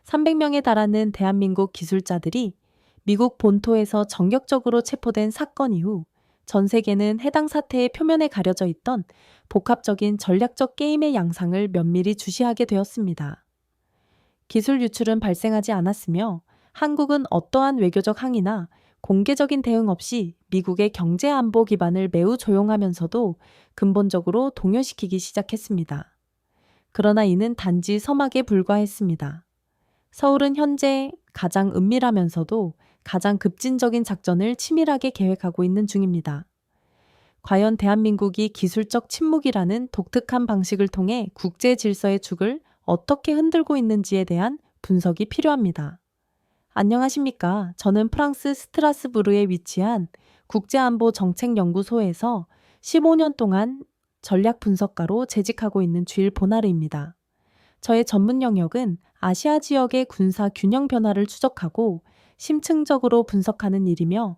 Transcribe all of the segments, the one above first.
300명에 달하는 대한민국 기술자들이 미국 본토에서 전격적으로 체포된 사건 이후 전 세계는 해당 사태의 표면에 가려져 있던 복합적인 전략적 게임의 양상을 면밀히 주시하게 되었습니다. 기술 유출은 발생하지 않았으며 한국은 어떠한 외교적 항의나 공개적인 대응 없이 미국의 경제 안보 기반을 매우 조용하면서도 근본적으로 동요시키기 시작했습니다. 그러나 이는 단지 서막에 불과했습니다. 서울은 현재 가장 은밀하면서도 가장 급진적인 작전을 치밀하게 계획하고 있는 중입니다. 과연 대한민국이 기술적 침묵이라는 독특한 방식을 통해 국제 질서의 축을 어떻게 흔들고 있는지에 대한 분석이 필요합니다. 안녕하십니까? 저는 프랑스 스트라스부르에 위치한 국제안보정책연구소에서 15년 동안 전략 분석가로 재직하고 있는 주일 보나르입니다. 저의 전문 영역은 아시아 지역의 군사 균형 변화를 추적하고 심층적으로 분석하는 일이며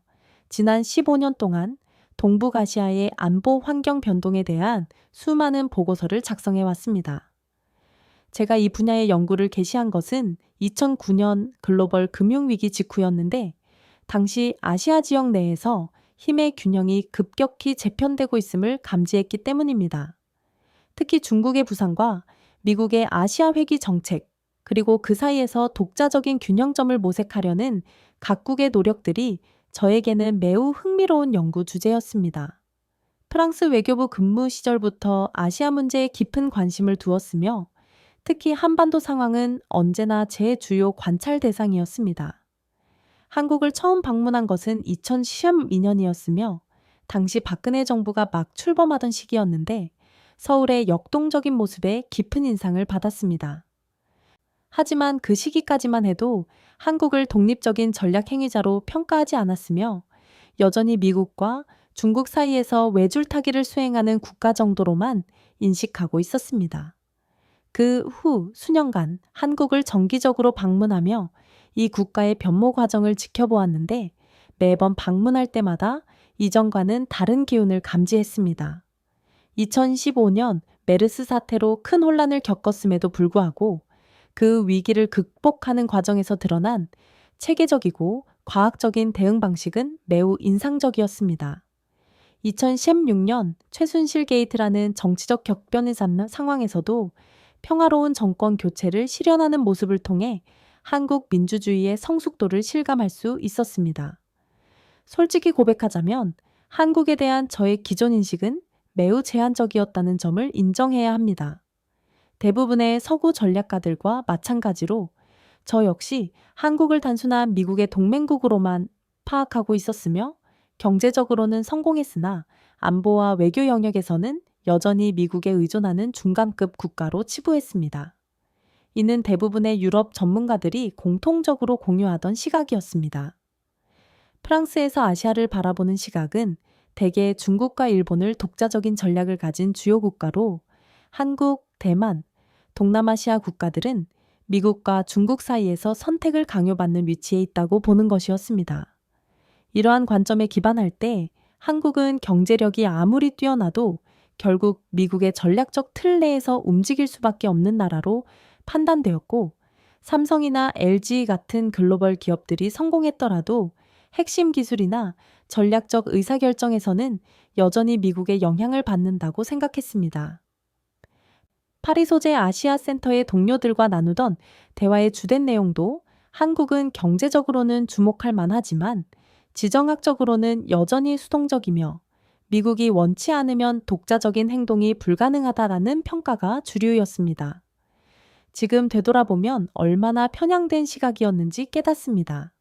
지난 15년 동안 동북아시아의 안보 환경 변동에 대한 수많은 보고서를 작성해 왔습니다. 제가 이 분야의 연구를 개시한 것은 2009년 글로벌 금융위기 직후였는데 당시 아시아 지역 내에서 힘의 균형이 급격히 재편되고 있음을 감지했기 때문입니다. 특히 중국의 부상과 미국의 아시아 회귀 정책, 그리고 그 사이에서 독자적인 균형점을 모색하려는 각국의 노력들이 저에게는 매우 흥미로운 연구 주제였습니다. 프랑스 외교부 근무 시절부터 아시아 문제에 깊은 관심을 두었으며 특히 한반도 상황은 언제나 제 주요 관찰 대상이었습니다. 한국을 처음 방문한 것은 2012년이었으며 당시 박근혜 정부가 막 출범하던 시기였는데 서울의 역동적인 모습에 깊은 인상을 받았습니다. 하지만 그 시기까지만 해도 한국을 독립적인 전략 행위자로 평가하지 않았으며 여전히 미국과 중국 사이에서 외줄타기를 수행하는 국가 정도로만 인식하고 있었습니다. 그 후 수년간 한국을 정기적으로 방문하며 이 국가의 변모 과정을 지켜보았는데 매번 방문할 때마다 이전과는 다른 기운을 감지했습니다. 2015년 메르스 사태로 큰 혼란을 겪었음에도 불구하고 그 위기를 극복하는 과정에서 드러난 체계적이고 과학적인 대응 방식은 매우 인상적이었습니다. 2016년 최순실 게이트라는 정치적 격변을 잡는 상황에서도 평화로운 정권 교체를 실현하는 모습을 통해 한국 민주주의의 성숙도를 실감할 수 있었습니다. 솔직히 고백하자면 한국에 대한 저의 기존 인식은 매우 제한적이었다는 점을 인정해야 합니다. 대부분의 서구 전략가들과 마찬가지로 저 역시 한국을 단순한 미국의 동맹국으로만 파악하고 있었으며 경제적으로는 성공했으나 안보와 외교 영역에서는 여전히 미국에 의존하는 중간급 국가로 치부했습니다. 이는 대부분의 유럽 전문가들이 공통적으로 공유하던 시각이었습니다. 프랑스에서 아시아를 바라보는 시각은 대개 중국과 일본을 독자적인 전략을 가진 주요 국가로 한국, 대만, 동남아시아 국가들은 미국과 중국 사이에서 선택을 강요받는 위치에 있다고 보는 것이었습니다. 이러한 관점에 기반할 때 한국은 경제력이 아무리 뛰어나도 결국 미국의 전략적 틀 내에서 움직일 수밖에 없는 나라로 판단되었고 삼성이나 LG 같은 글로벌 기업들이 성공했더라도 핵심 기술이나 전략적 의사결정에서는 여전히 미국의 영향을 받는다고 생각했습니다. 파리 소재 아시아 센터의 동료들과 나누던 대화의 주된 내용도 한국은 경제적으로는 주목할 만하지만 지정학적으로는 여전히 수동적이며 미국이 원치 않으면 독자적인 행동이 불가능하다라는 평가가 주류였습니다. 지금 되돌아보면 얼마나 편향된 시각이었는지 깨닫습니다.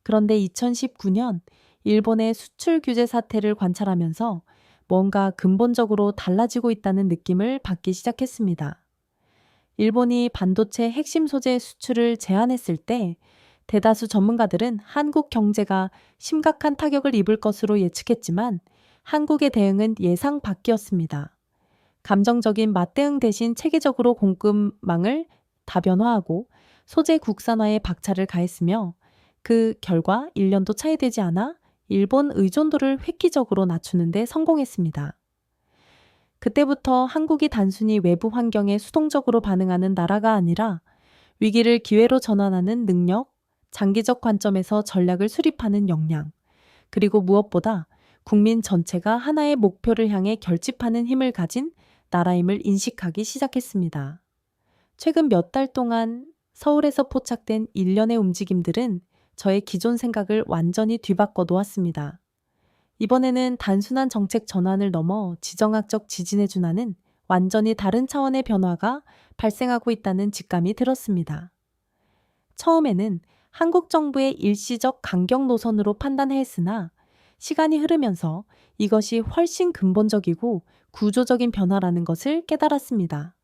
그런데 2019년 일본의 수출 규제 사태를 관찰하면서 뭔가 근본적으로 달라지고 있다는 느낌을 받기 시작했습니다. 일본이 반도체 핵심 소재 수출을 제한했을 때 대다수 전문가들은 한국 경제가 심각한 타격을 입을 것으로 예측했지만 한국의 대응은 예상 밖이었습니다. 감정적인 맞대응 대신 체계적으로 공급망을 다변화하고 소재 국산화에 박차를 가했으며 그 결과 1년도 차이되지 않아 일본 의존도를 획기적으로 낮추는 데 성공했습니다. 그때부터 한국이 단순히 외부 환경에 수동적으로 반응하는 나라가 아니라 위기를 기회로 전환하는 능력, 장기적 관점에서 전략을 수립하는 역량, 그리고 무엇보다 국민 전체가 하나의 목표를 향해 결집하는 힘을 가진 나라임을 인식하기 시작했습니다. 최근 몇 달 동안 서울에서 포착된 일련의 움직임들은 저의 기존 생각을 완전히 뒤바꿔 놓았습니다. 이번에는 단순한 정책 전환을 넘어 지정학적 지진에 준하는 완전히 다른 차원의 변화가 발생하고 있다는 직감이 들었습니다. 처음에는 한국 정부의 일시적 강경 노선으로 판단했으나 시간이 흐르면서 이것이 훨씬 근본적이고 구조적인 변화라는 것을 깨달았습니다.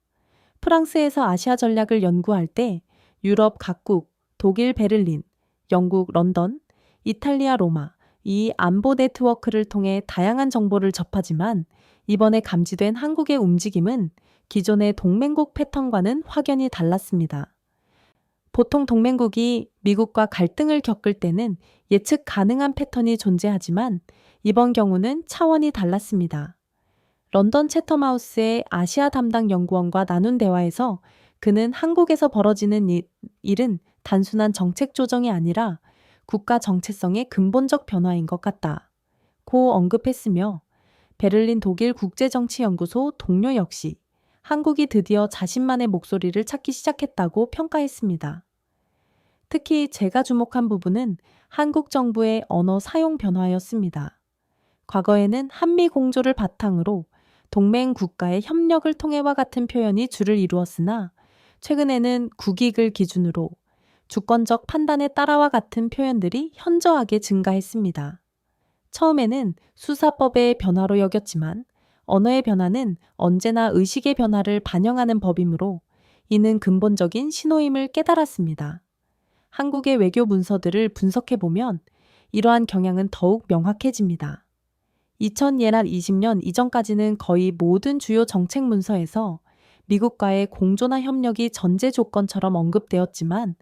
프랑스에서 아시아 전략을 연구할 때 유럽 각국, 독일 베를린, 영국 런던, 이탈리아 로마, 이 안보 네트워크를 통해 다양한 정보를 접하지만 이번에 감지된 한국의 움직임은 기존의 동맹국 패턴과는 확연히 달랐습니다. 보통 동맹국이 미국과 갈등을 겪을 때는 예측 가능한 패턴이 존재하지만 이번 경우는 차원이 달랐습니다. 런던 채텀하우스의 아시아 담당 연구원과 나눈 대화에서 그는 한국에서 벌어지는 일은 단순한 정책 조정이 아니라 국가 정체성의 근본적 변화인 것 같다고 언급했으며 베를린 독일 국제정치연구소 동료 역시 한국이 드디어 자신만의 목소리를 찾기 시작했다고 평가했습니다. 특히 제가 주목한 부분은 한국 정부의 언어 사용 변화였습니다. 과거에는 한미 공조를 바탕으로 동맹 국가의 협력을 통해와 같은 표현이 주를 이루었으나 최근에는 국익을 기준으로 주권적 판단에 따라와 같은 표현들이 현저하게 증가했습니다. 처음에는 수사법의 변화로 여겼지만 언어의 변화는 언제나 의식의 변화를 반영하는 법이므로 이는 근본적인 신호임을 깨달았습니다. 한국의 외교 문서들을 분석해보면 이러한 경향은 더욱 명확해집니다. 2020년 이전까지는 거의 모든 주요 정책 문서에서 미국과의 공조나 협력이 전제 조건처럼 언급되었지만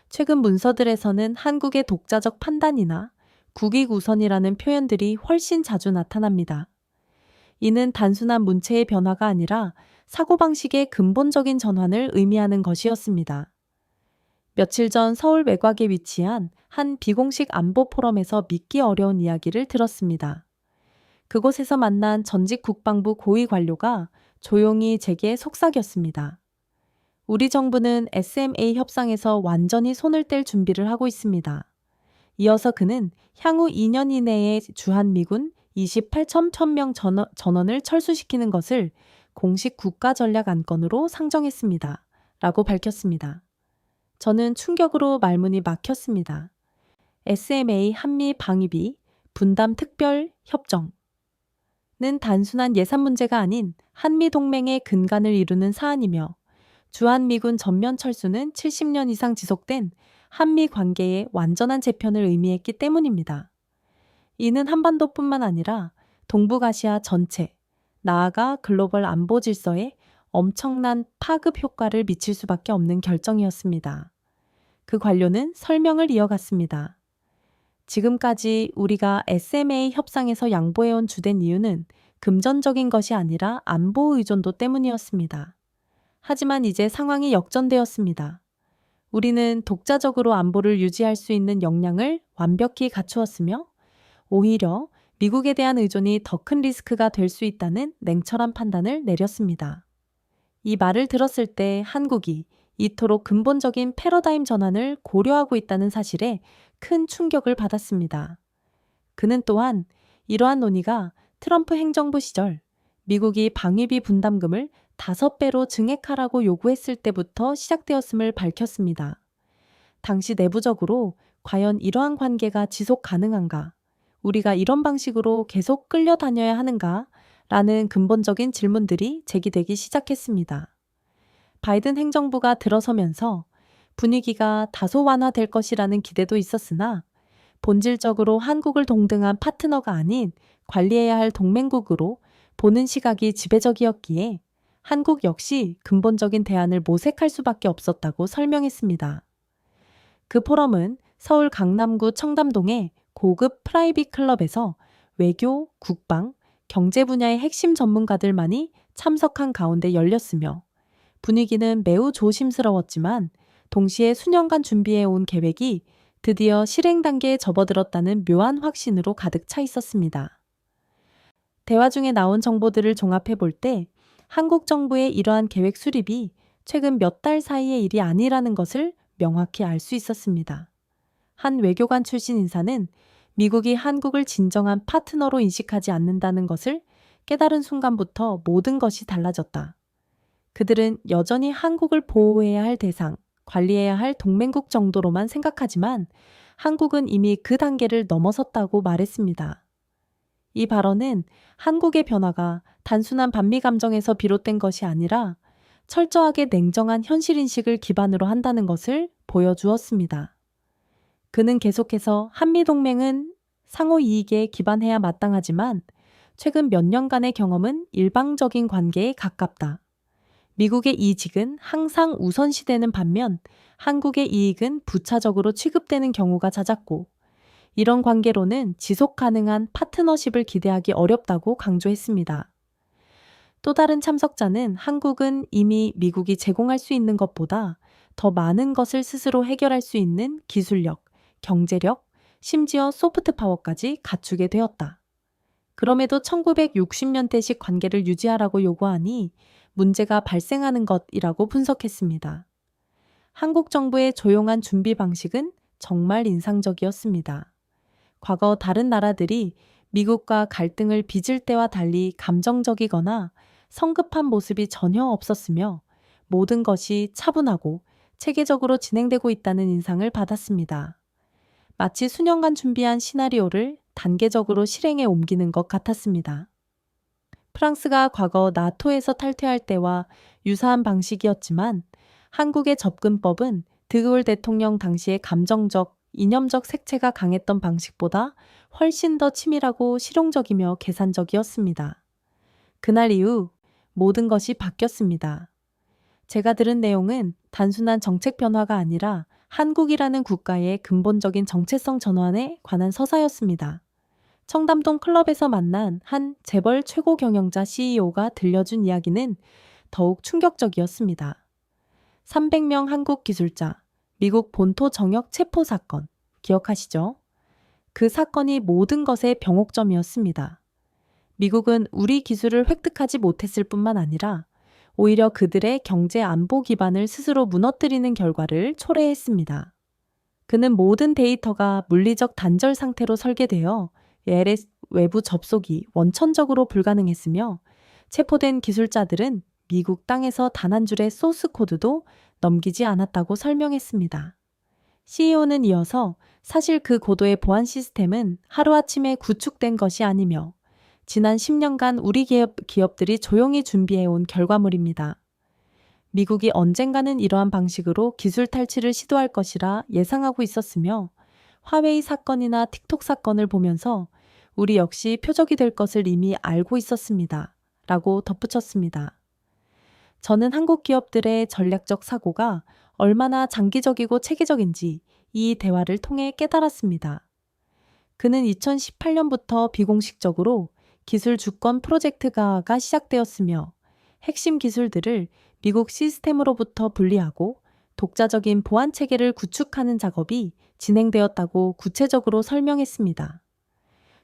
최근 문서들에서는 한국의 독자적 판단이나 국익 우선이라는 표현들이 훨씬 자주 나타납니다. 이는 단순한 문체의 변화가 아니라 사고방식의 근본적인 전환을 의미하는 것이었습니다. 며칠 전 서울 외곽에 위치한 한 비공식 안보 포럼에서 믿기 어려운 이야기를 들었습니다. 그곳에서 만난 전직 국방부 고위 관료가 조용히 제게 속삭였습니다. 우리 정부는 SMA 협상에서 완전히 손을 뗄 준비를 하고 있습니다. 이어서 그는 향후 2년 이내에 주한미군 28,000명 전원을 철수시키는 것을 공식 국가전략 안건으로 상정했습니다. 라고 밝혔습니다. 저는 충격으로 말문이 막혔습니다. SMA 한미 방위비 분담 특별 협정은 단순한 예산 문제가 아닌 한미 동맹의 근간을 이루는 사안이며 주한미군 전면 철수는 70년 이상 지속된 한미 관계의 완전한 재편을 의미했기 때문입니다. 이는 한반도뿐만 아니라 동북아시아 전체, 나아가 글로벌 안보 질서에 엄청난 파급 효과를 미칠 수밖에 없는 결정이었습니다. 그 관료는 설명을 이어갔습니다. 지금까지 우리가 SMA 협상에서 양보해온 주된 이유는 금전적인 것이 아니라 안보 의존도 때문이었습니다. 하지만 이제 상황이 역전되었습니다. 우리는 독자적으로 안보를 유지할 수 있는 역량을 완벽히 갖추었으며 오히려 미국에 대한 의존이 더 큰 리스크가 될 수 있다는 냉철한 판단을 내렸습니다. 이 말을 들었을 때 한국이 이토록 근본적인 패러다임 전환을 고려하고 있다는 사실에 큰 충격을 받았습니다. 그는 또한 이러한 논의가 트럼프 행정부 시절 미국이 방위비 분담금을 5배로 증액하라고 요구했을 때부터 시작되었음을 밝혔습니다. 당시 내부적으로 과연 이러한 관계가 지속 가능한가? 우리가 이런 방식으로 계속 끌려다녀야 하는가? 라는 근본적인 질문들이 제기되기 시작했습니다. 바이든 행정부가 들어서면서 분위기가 다소 완화될 것이라는 기대도 있었으나 본질적으로 한국을 동등한 파트너가 아닌 관리해야 할 동맹국으로 보는 시각이 지배적이었기에 한국 역시 근본적인 대안을 모색할 수밖에 없었다고 설명했습니다. 그 포럼은 서울 강남구 청담동의 고급 프라이빗 클럽에서 외교, 국방, 경제 분야의 핵심 전문가들만이 참석한 가운데 열렸으며 분위기는 매우 조심스러웠지만 동시에 수년간 준비해온 계획이 드디어 실행 단계에 접어들었다는 묘한 확신으로 가득 차 있었습니다. 대화 중에 나온 정보들을 종합해 볼 때 한국 정부의 이러한 계획 수립이 최근 몇 달 사이의 일이 아니라는 것을 명확히 알 수 있었습니다. 한 외교관 출신 인사는 미국이 한국을 진정한 파트너로 인식하지 않는다는 것을 깨달은 순간부터 모든 것이 달라졌다. 그들은 여전히 한국을 보호해야 할 대상, 관리해야 할 동맹국 정도로만 생각하지만 한국은 이미 그 단계를 넘어섰다고 말했습니다. 이 발언은 한국의 변화가 단순한 반미 감정에서 비롯된 것이 아니라 철저하게 냉정한 현실인식을 기반으로 한다는 것을 보여주었습니다. 그는 계속해서 한미동맹은 상호 이익에 기반해야 마땅하지만 최근 몇 년간의 경험은 일방적인 관계에 가깝다. 미국의 이직은 항상 우선시되는 반면 한국의 이익은 부차적으로 취급되는 경우가 잦았고 이런 관계로는 지속 가능한 파트너십을 기대하기 어렵다고 강조했습니다. 또 다른 참석자는 한국은 이미 미국이 제공할 수 있는 것보다 더 많은 것을 스스로 해결할 수 있는 기술력, 경제력, 심지어 소프트 파워까지 갖추게 되었다. 그럼에도 1960년대식 관계를 유지하라고 요구하니 문제가 발생하는 것이라고 분석했습니다. 한국 정부의 조용한 준비 방식은 정말 인상적이었습니다. 과거 다른 나라들이 미국과 갈등을 빚을 때와 달리 감정적이거나 성급한 모습이 전혀 없었으며 모든 것이 차분하고 체계적으로 진행되고 있다는 인상을 받았습니다. 마치 수년간 준비한 시나리오를 단계적으로 실행에 옮기는 것 같았습니다. 프랑스가 과거 나토에서 탈퇴할 때와 유사한 방식이었지만 한국의 접근법은 드골 대통령 당시의 감정적, 이념적 색채가 강했던 방식보다 훨씬 더 치밀하고 실용적이며 계산적이었습니다. 그날 이후 모든 것이 바뀌었습니다. 제가 들은 내용은 단순한 정책 변화가 아니라 한국이라는 국가의 근본적인 정체성 전환에 관한 서사였습니다. 청담동 클럽에서 만난 한 재벌 최고 경영자 CEO가 들려준 이야기는 더욱 충격적이었습니다. 300명 한국 기술자, 미국 본토 정역 체포 사건, 기억하시죠? 그 사건이 모든 것의 병옥점이었습니다. 미국은 우리 기술을 획득하지 못했을 뿐만 아니라 오히려 그들의 경제 안보 기반을 스스로 무너뜨리는 결과를 초래했습니다. 그는 모든 데이터가 물리적 단절 상태로 설계되어 LS 외부 접속이 원천적으로 불가능했으며 체포된 기술자들은 미국 땅에서 단 한 줄의 소스 코드도 넘기지 않았다고 설명했습니다. CEO는 이어서 사실 그 고도의 보안 시스템은 하루아침에 구축된 것이 아니며 지난 10년간 우리 기업들이 조용히 준비해온 결과물입니다. 미국이 언젠가는 이러한 방식으로 기술 탈취를 시도할 것이라 예상하고 있었으며 화웨이 사건이나 틱톡 사건을 보면서 우리 역시 표적이 될 것을 이미 알고 있었습니다. 라고 덧붙였습니다. 저는 한국 기업들의 전략적 사고가 얼마나 장기적이고 체계적인지 이 대화를 통해 깨달았습니다. 그는 2018년부터 비공식적으로 기술 주권 프로젝트가 시작되었으며 핵심 기술들을 미국 시스템으로부터 분리하고 독자적인 보안 체계를 구축하는 작업이 진행되었다고 구체적으로 설명했습니다.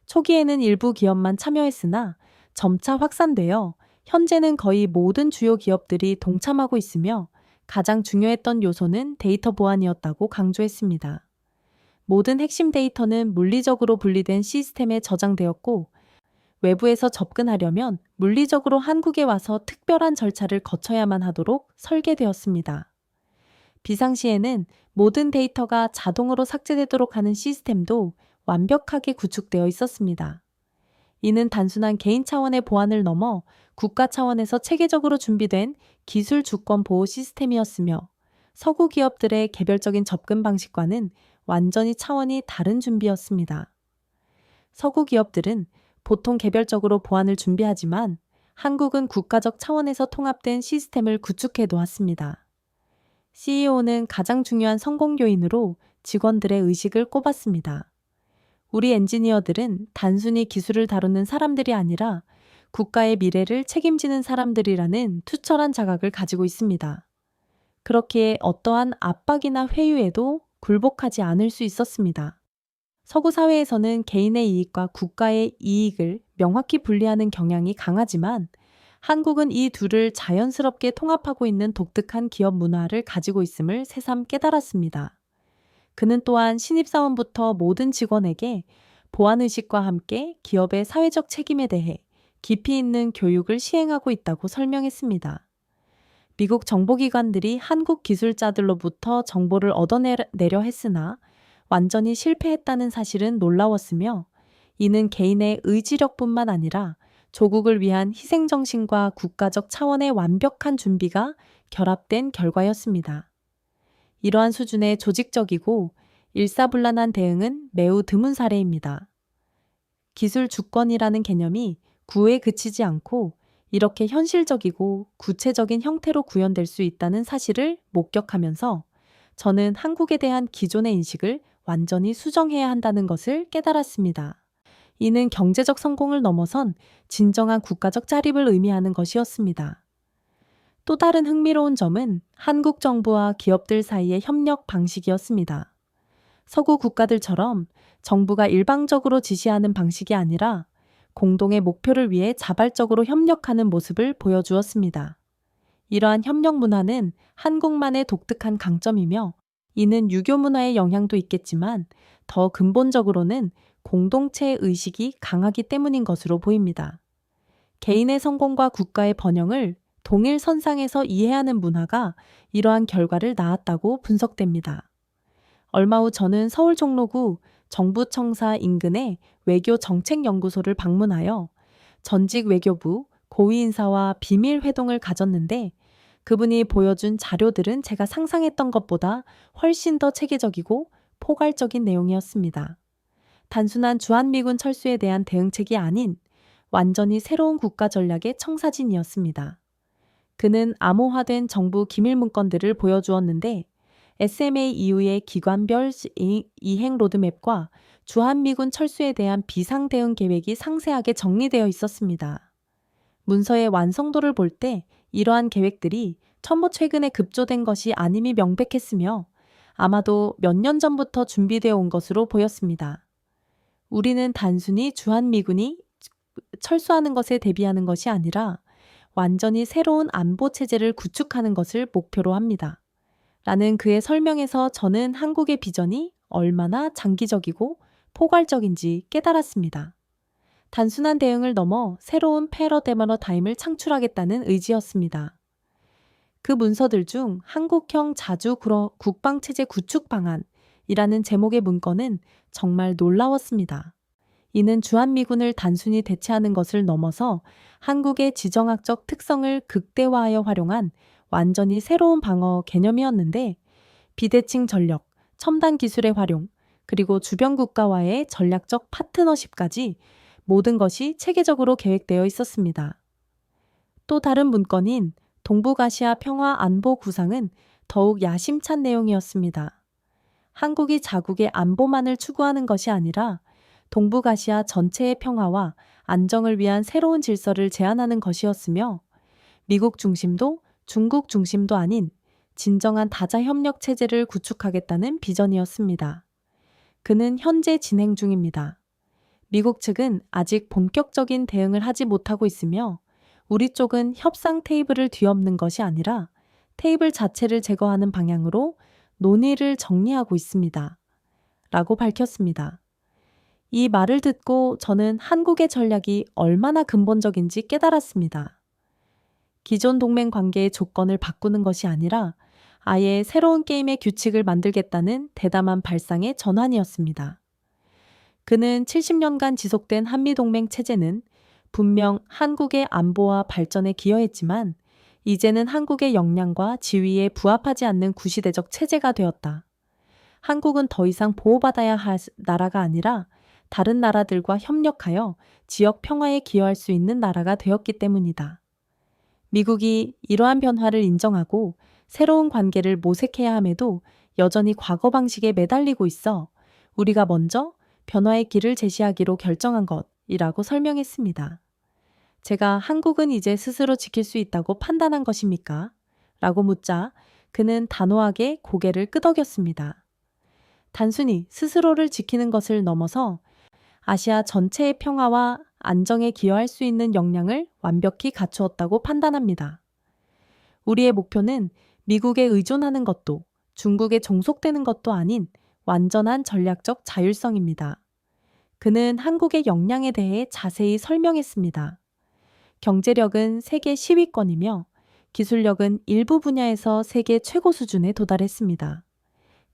초기에는 일부 기업만 참여했으나 점차 확산되어 현재는 거의 모든 주요 기업들이 동참하고 있으며 가장 중요했던 요소는 데이터 보안이었다고 강조했습니다. 모든 핵심 데이터는 물리적으로 분리된 시스템에 저장되었고 외부에서 접근하려면 물리적으로 한국에 와서 특별한 절차를 거쳐야만 하도록 설계되었습니다. 비상시에는 모든 데이터가 자동으로 삭제되도록 하는 시스템도 완벽하게 구축되어 있었습니다. 이는 단순한 개인 차원의 보안을 넘어 국가 차원에서 체계적으로 준비된 기술 주권 보호 시스템이었으며 서구 기업들의 개별적인 접근 방식과는 완전히 차원이 다른 준비였습니다. 서구 기업들은 보통 개별적으로 보안을 준비하지만 한국은 국가적 차원에서 통합된 시스템을 구축해 놓았습니다. CEO는 가장 중요한 성공 요인으로 직원들의 의식을 꼽았습니다. 우리 엔지니어들은 단순히 기술을 다루는 사람들이 아니라 국가의 미래를 책임지는 사람들이라는 투철한 자각을 가지고 있습니다. 그렇기에 어떠한 압박이나 회유에도 굴복하지 않을 수 있었습니다. 서구 사회에서는 개인의 이익과 국가의 이익을 명확히 분리하는 경향이 강하지만 한국은 이 둘을 자연스럽게 통합하고 있는 독특한 기업 문화를 가지고 있음을 새삼 깨달았습니다. 그는 또한 신입사원부터 모든 직원에게 보안의식과 함께 기업의 사회적 책임에 대해 깊이 있는 교육을 시행하고 있다고 설명했습니다. 미국 정보기관들이 한국 기술자들로부터 정보를 얻어내려 했으나 완전히 실패했다는 사실은 놀라웠으며, 이는 개인의 의지력뿐만 아니라 조국을 위한 희생정신과 국가적 차원의 완벽한 준비가 결합된 결과였습니다. 이러한 수준의 조직적이고 일사불란한 대응은 매우 드문 사례입니다. 기술 주권이라는 개념이 구에 그치지 않고 이렇게 현실적이고 구체적인 형태로 구현될 수 있다는 사실을 목격하면서 저는 한국에 대한 기존의 인식을 완전히 수정해야 한다는 것을 깨달았습니다. 이는 경제적 성공을 넘어선 진정한 국가적 자립을 의미하는 것이었습니다. 또 다른 흥미로운 점은 한국 정부와 기업들 사이의 협력 방식이었습니다. 서구 국가들처럼 정부가 일방적으로 지시하는 방식이 아니라 공동의 목표를 위해 자발적으로 협력하는 모습을 보여주었습니다. 이러한 협력 문화는 한국만의 독특한 강점이며, 이는 유교 문화의 영향도 있겠지만 더 근본적으로는 공동체 의식이 강하기 때문인 것으로 보입니다. 개인의 성공과 국가의 번영을 동일 선상에서 이해하는 문화가 이러한 결과를 낳았다고 분석됩니다. 얼마 후 저는 서울 종로구 정부청사 인근의 외교정책연구소를 방문하여 전직 외교부 고위 인사와 비밀 회동을 가졌는데, 그분이 보여준 자료들은 제가 상상했던 것보다 훨씬 더 체계적이고 포괄적인 내용이었습니다. 단순한 주한미군 철수에 대한 대응책이 아닌 완전히 새로운 국가 전략의 청사진이었습니다. 그는 암호화된 정부 기밀 문건들을 보여주었는데, SMA 이후의 기관별 이행 로드맵과 주한미군 철수에 대한 비상 대응 계획이 상세하게 정리되어 있었습니다. 문서의 완성도를 볼 때 이러한 계획들이 첨부 최근에 급조된 것이 아님이 명백했으며, 아마도 몇 년 전부터 준비되어 온 것으로 보였습니다. 우리는 단순히 주한미군이 철수하는 것에 대비하는 것이 아니라 완전히 새로운 안보 체제를 구축하는 것을 목표로 합니다. 라는 그의 설명에서 저는 한국의 비전이 얼마나 장기적이고 포괄적인지 깨달았습니다. 단순한 대응을 넘어 새로운 패러다임을 창출하겠다는 의지였습니다. 그 문서들 중 한국형 자주 국방체제 구축 방안이라는 제목의 문건은 정말 놀라웠습니다. 이는 주한미군을 단순히 대체하는 것을 넘어서 한국의 지정학적 특성을 극대화하여 활용한 완전히 새로운 방어 개념이었는데, 비대칭 전력, 첨단 기술의 활용, 그리고 주변 국가와의 전략적 파트너십까지 모든 것이 체계적으로 계획되어 있었습니다. 또 다른 문건인 동북아시아 평화 안보 구상은 더욱 야심찬 내용이었습니다. 한국이 자국의 안보만을 추구하는 것이 아니라 동북아시아 전체의 평화와 안정을 위한 새로운 질서를 제안하는 것이었으며, 미국 중심도 중국 중심도 아닌 진정한 다자협력 체제를 구축하겠다는 비전이었습니다. 그는 현재 진행 중입니다. 미국 측은 아직 본격적인 대응을 하지 못하고 있으며, 우리 쪽은 협상 테이블을 뒤엎는 것이 아니라 테이블 자체를 제거하는 방향으로 논의를 정리하고 있습니다. 라고 밝혔습니다. 이 말을 듣고 저는 한국의 전략이 얼마나 근본적인지 깨달았습니다. 기존 동맹 관계의 조건을 바꾸는 것이 아니라 아예 새로운 게임의 규칙을 만들겠다는 대담한 발상의 전환이었습니다. 그는 70년간 지속된 한미동맹 체제는 분명 한국의 안보와 발전에 기여했지만, 이제는 한국의 역량과 지위에 부합하지 않는 구시대적 체제가 되었다. 한국은 더 이상 보호받아야 할 나라가 아니라 다른 나라들과 협력하여 지역 평화에 기여할 수 있는 나라가 되었기 때문이다. 미국이 이러한 변화를 인정하고 새로운 관계를 모색해야 함에도 여전히 과거 방식에 매달리고 있어 우리가 먼저 변화의 길을 제시하기로 결정한 것이라고 설명했습니다. 제가 한국은 이제 스스로 지킬 수 있다고 판단한 것입니까? 라고 묻자 그는 단호하게 고개를 끄덕였습니다. 단순히 스스로를 지키는 것을 넘어서 아시아 전체의 평화와 안정에 기여할 수 있는 역량을 완벽히 갖추었다고 판단합니다. 우리의 목표는 미국에 의존하는 것도 중국에 종속되는 것도 아닌 완전한 전략적 자율성입니다. 그는 한국의 역량에 대해 자세히 설명했습니다. 경제력은 세계 10위권이며 기술력은 일부 분야에서 세계 최고 수준에 도달했습니다.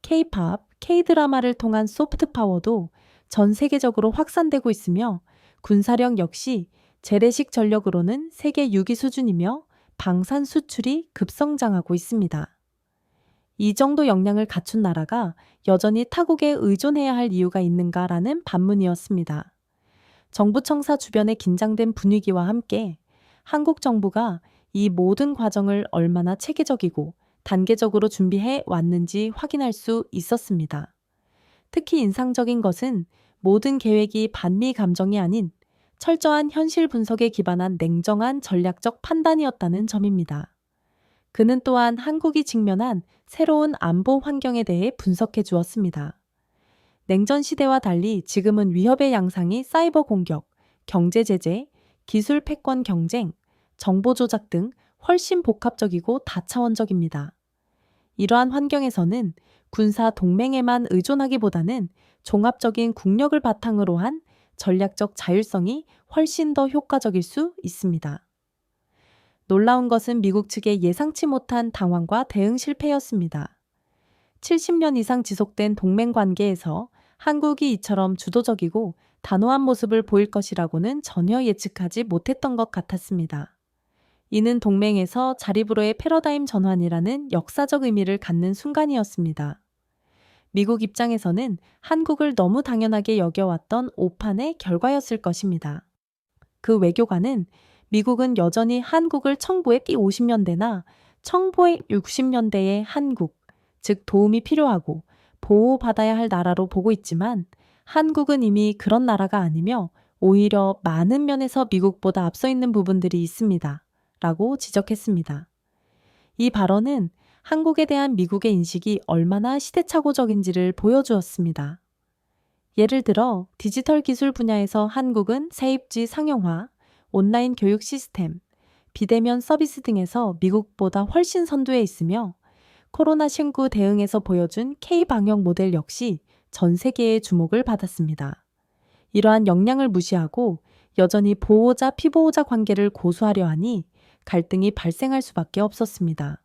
K-팝, K-드라마를 통한 소프트 파워도 전 세계적으로 확산되고 있으며 군사력 역시 재래식 전력으로는 세계 6위 수준이며 방산 수출이 급성장하고 있습니다. 이 정도 역량을 갖춘 나라가 여전히 타국에 의존해야 할 이유가 있는가라는 반문이었습니다. 정부 청사 주변의 긴장된 분위기와 함께 한국 정부가 이 모든 과정을 얼마나 체계적이고 단계적으로 준비해 왔는지 확인할 수 있었습니다. 특히 인상적인 것은 모든 계획이 반미 감정이 아닌 철저한 현실 분석에 기반한 냉정한 전략적 판단이었다는 점입니다. 그는 또한 한국이 직면한 새로운 안보 환경에 대해 분석해 주었습니다. 냉전 시대와 달리 지금은 위협의 양상이 사이버 공격, 경제 제재, 기술 패권 경쟁, 정보 조작 등 훨씬 복합적이고 다차원적입니다. 이러한 환경에서는 군사 동맹에만 의존하기보다는 종합적인 국력을 바탕으로 한 전략적 자율성이 훨씬 더 효과적일 수 있습니다. 놀라운 것은 미국 측의 예상치 못한 당황과 대응 실패였습니다. 70년 이상 지속된 동맹 관계에서 한국이 이처럼 주도적이고 단호한 모습을 보일 것이라고는 전혀 예측하지 못했던 것 같았습니다. 이는 동맹에서 자립으로의 패러다임 전환이라는 역사적 의미를 갖는 순간이었습니다. 미국 입장에서는 한국을 너무 당연하게 여겨왔던 오판의 결과였을 것입니다. 그 외교관은 미국은 여전히 한국을 1950년대나 1960년대의 한국, 즉 도움이 필요하고 보호받아야 할 나라로 보고 있지만 한국은 이미 그런 나라가 아니며 오히려 많은 면에서 미국보다 앞서 있는 부분들이 있습니다. 라고 지적했습니다. 이 발언은 한국에 대한 미국의 인식이 얼마나 시대착오적인지를 보여주었습니다. 예를 들어 디지털 기술 분야에서 한국은 세입지 상용화, 온라인 교육 시스템, 비대면 서비스 등에서 미국보다 훨씬 선두에 있으며 코로나19 대응에서 보여준 K-방역 모델 역시 전 세계의 주목을 받았습니다. 이러한 역량을 무시하고 여전히 보호자 피보호자 관계를 고수하려 하니 갈등이 발생할 수밖에 없었습니다.